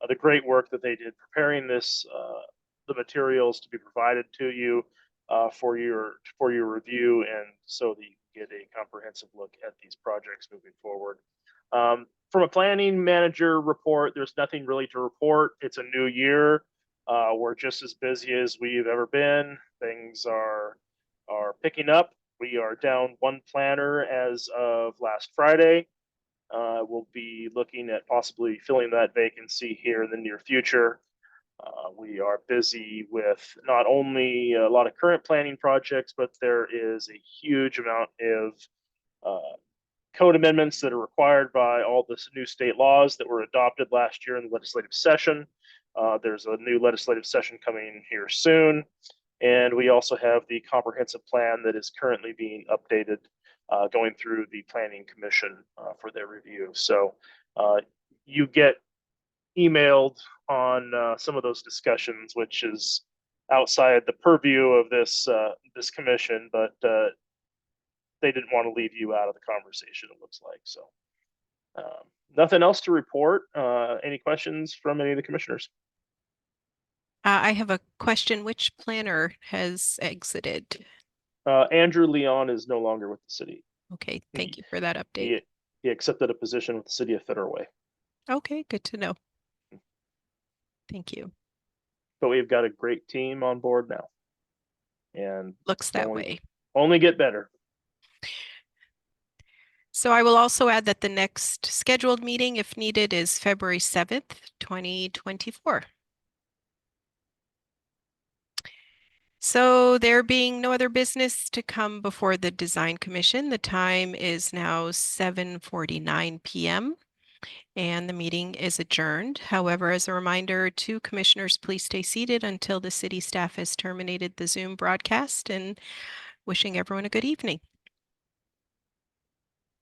the great work that they did preparing the materials to be provided to you for your review, and so that you can get a comprehensive look at these projects moving forward. From a planning manager report, there's nothing really to report. It's a new year. We're just as busy as we've ever been. Things are picking up. We are down one planner as of last Friday. We'll be looking at possibly filling that vacancy here in the near future. We are busy with not only a lot of current planning projects, but there is a huge amount of code amendments that are required by all the new state laws that were adopted last year in the legislative session. There's a new legislative session coming here soon. And we also have the comprehensive plan that is currently being updated, going through the Planning Commission for their review. So you get emailed on some of those discussions, which is outside the purview of this commission, but they didn't want to leave you out of the conversation, it looks like. So nothing else to report. Any questions from any of the commissioners? I have a question. Which planner has exited? Andrew Leon is no longer with the city. Okay, thank you for that update. He accepted a position with the city of Federal Way. Okay, good to know. Thank you. But we've got a great team on board now. And looks that way. Only get better. So I will also add that the next scheduled meeting, if needed, is February 7th, 2024. So there being no other business to come before the Design Commission, the time is now 7:49 p.m. and the meeting is adjourned. However, as a reminder to commissioners, please stay seated until the city staff has terminated the Zoom broadcast, and wishing everyone a good evening.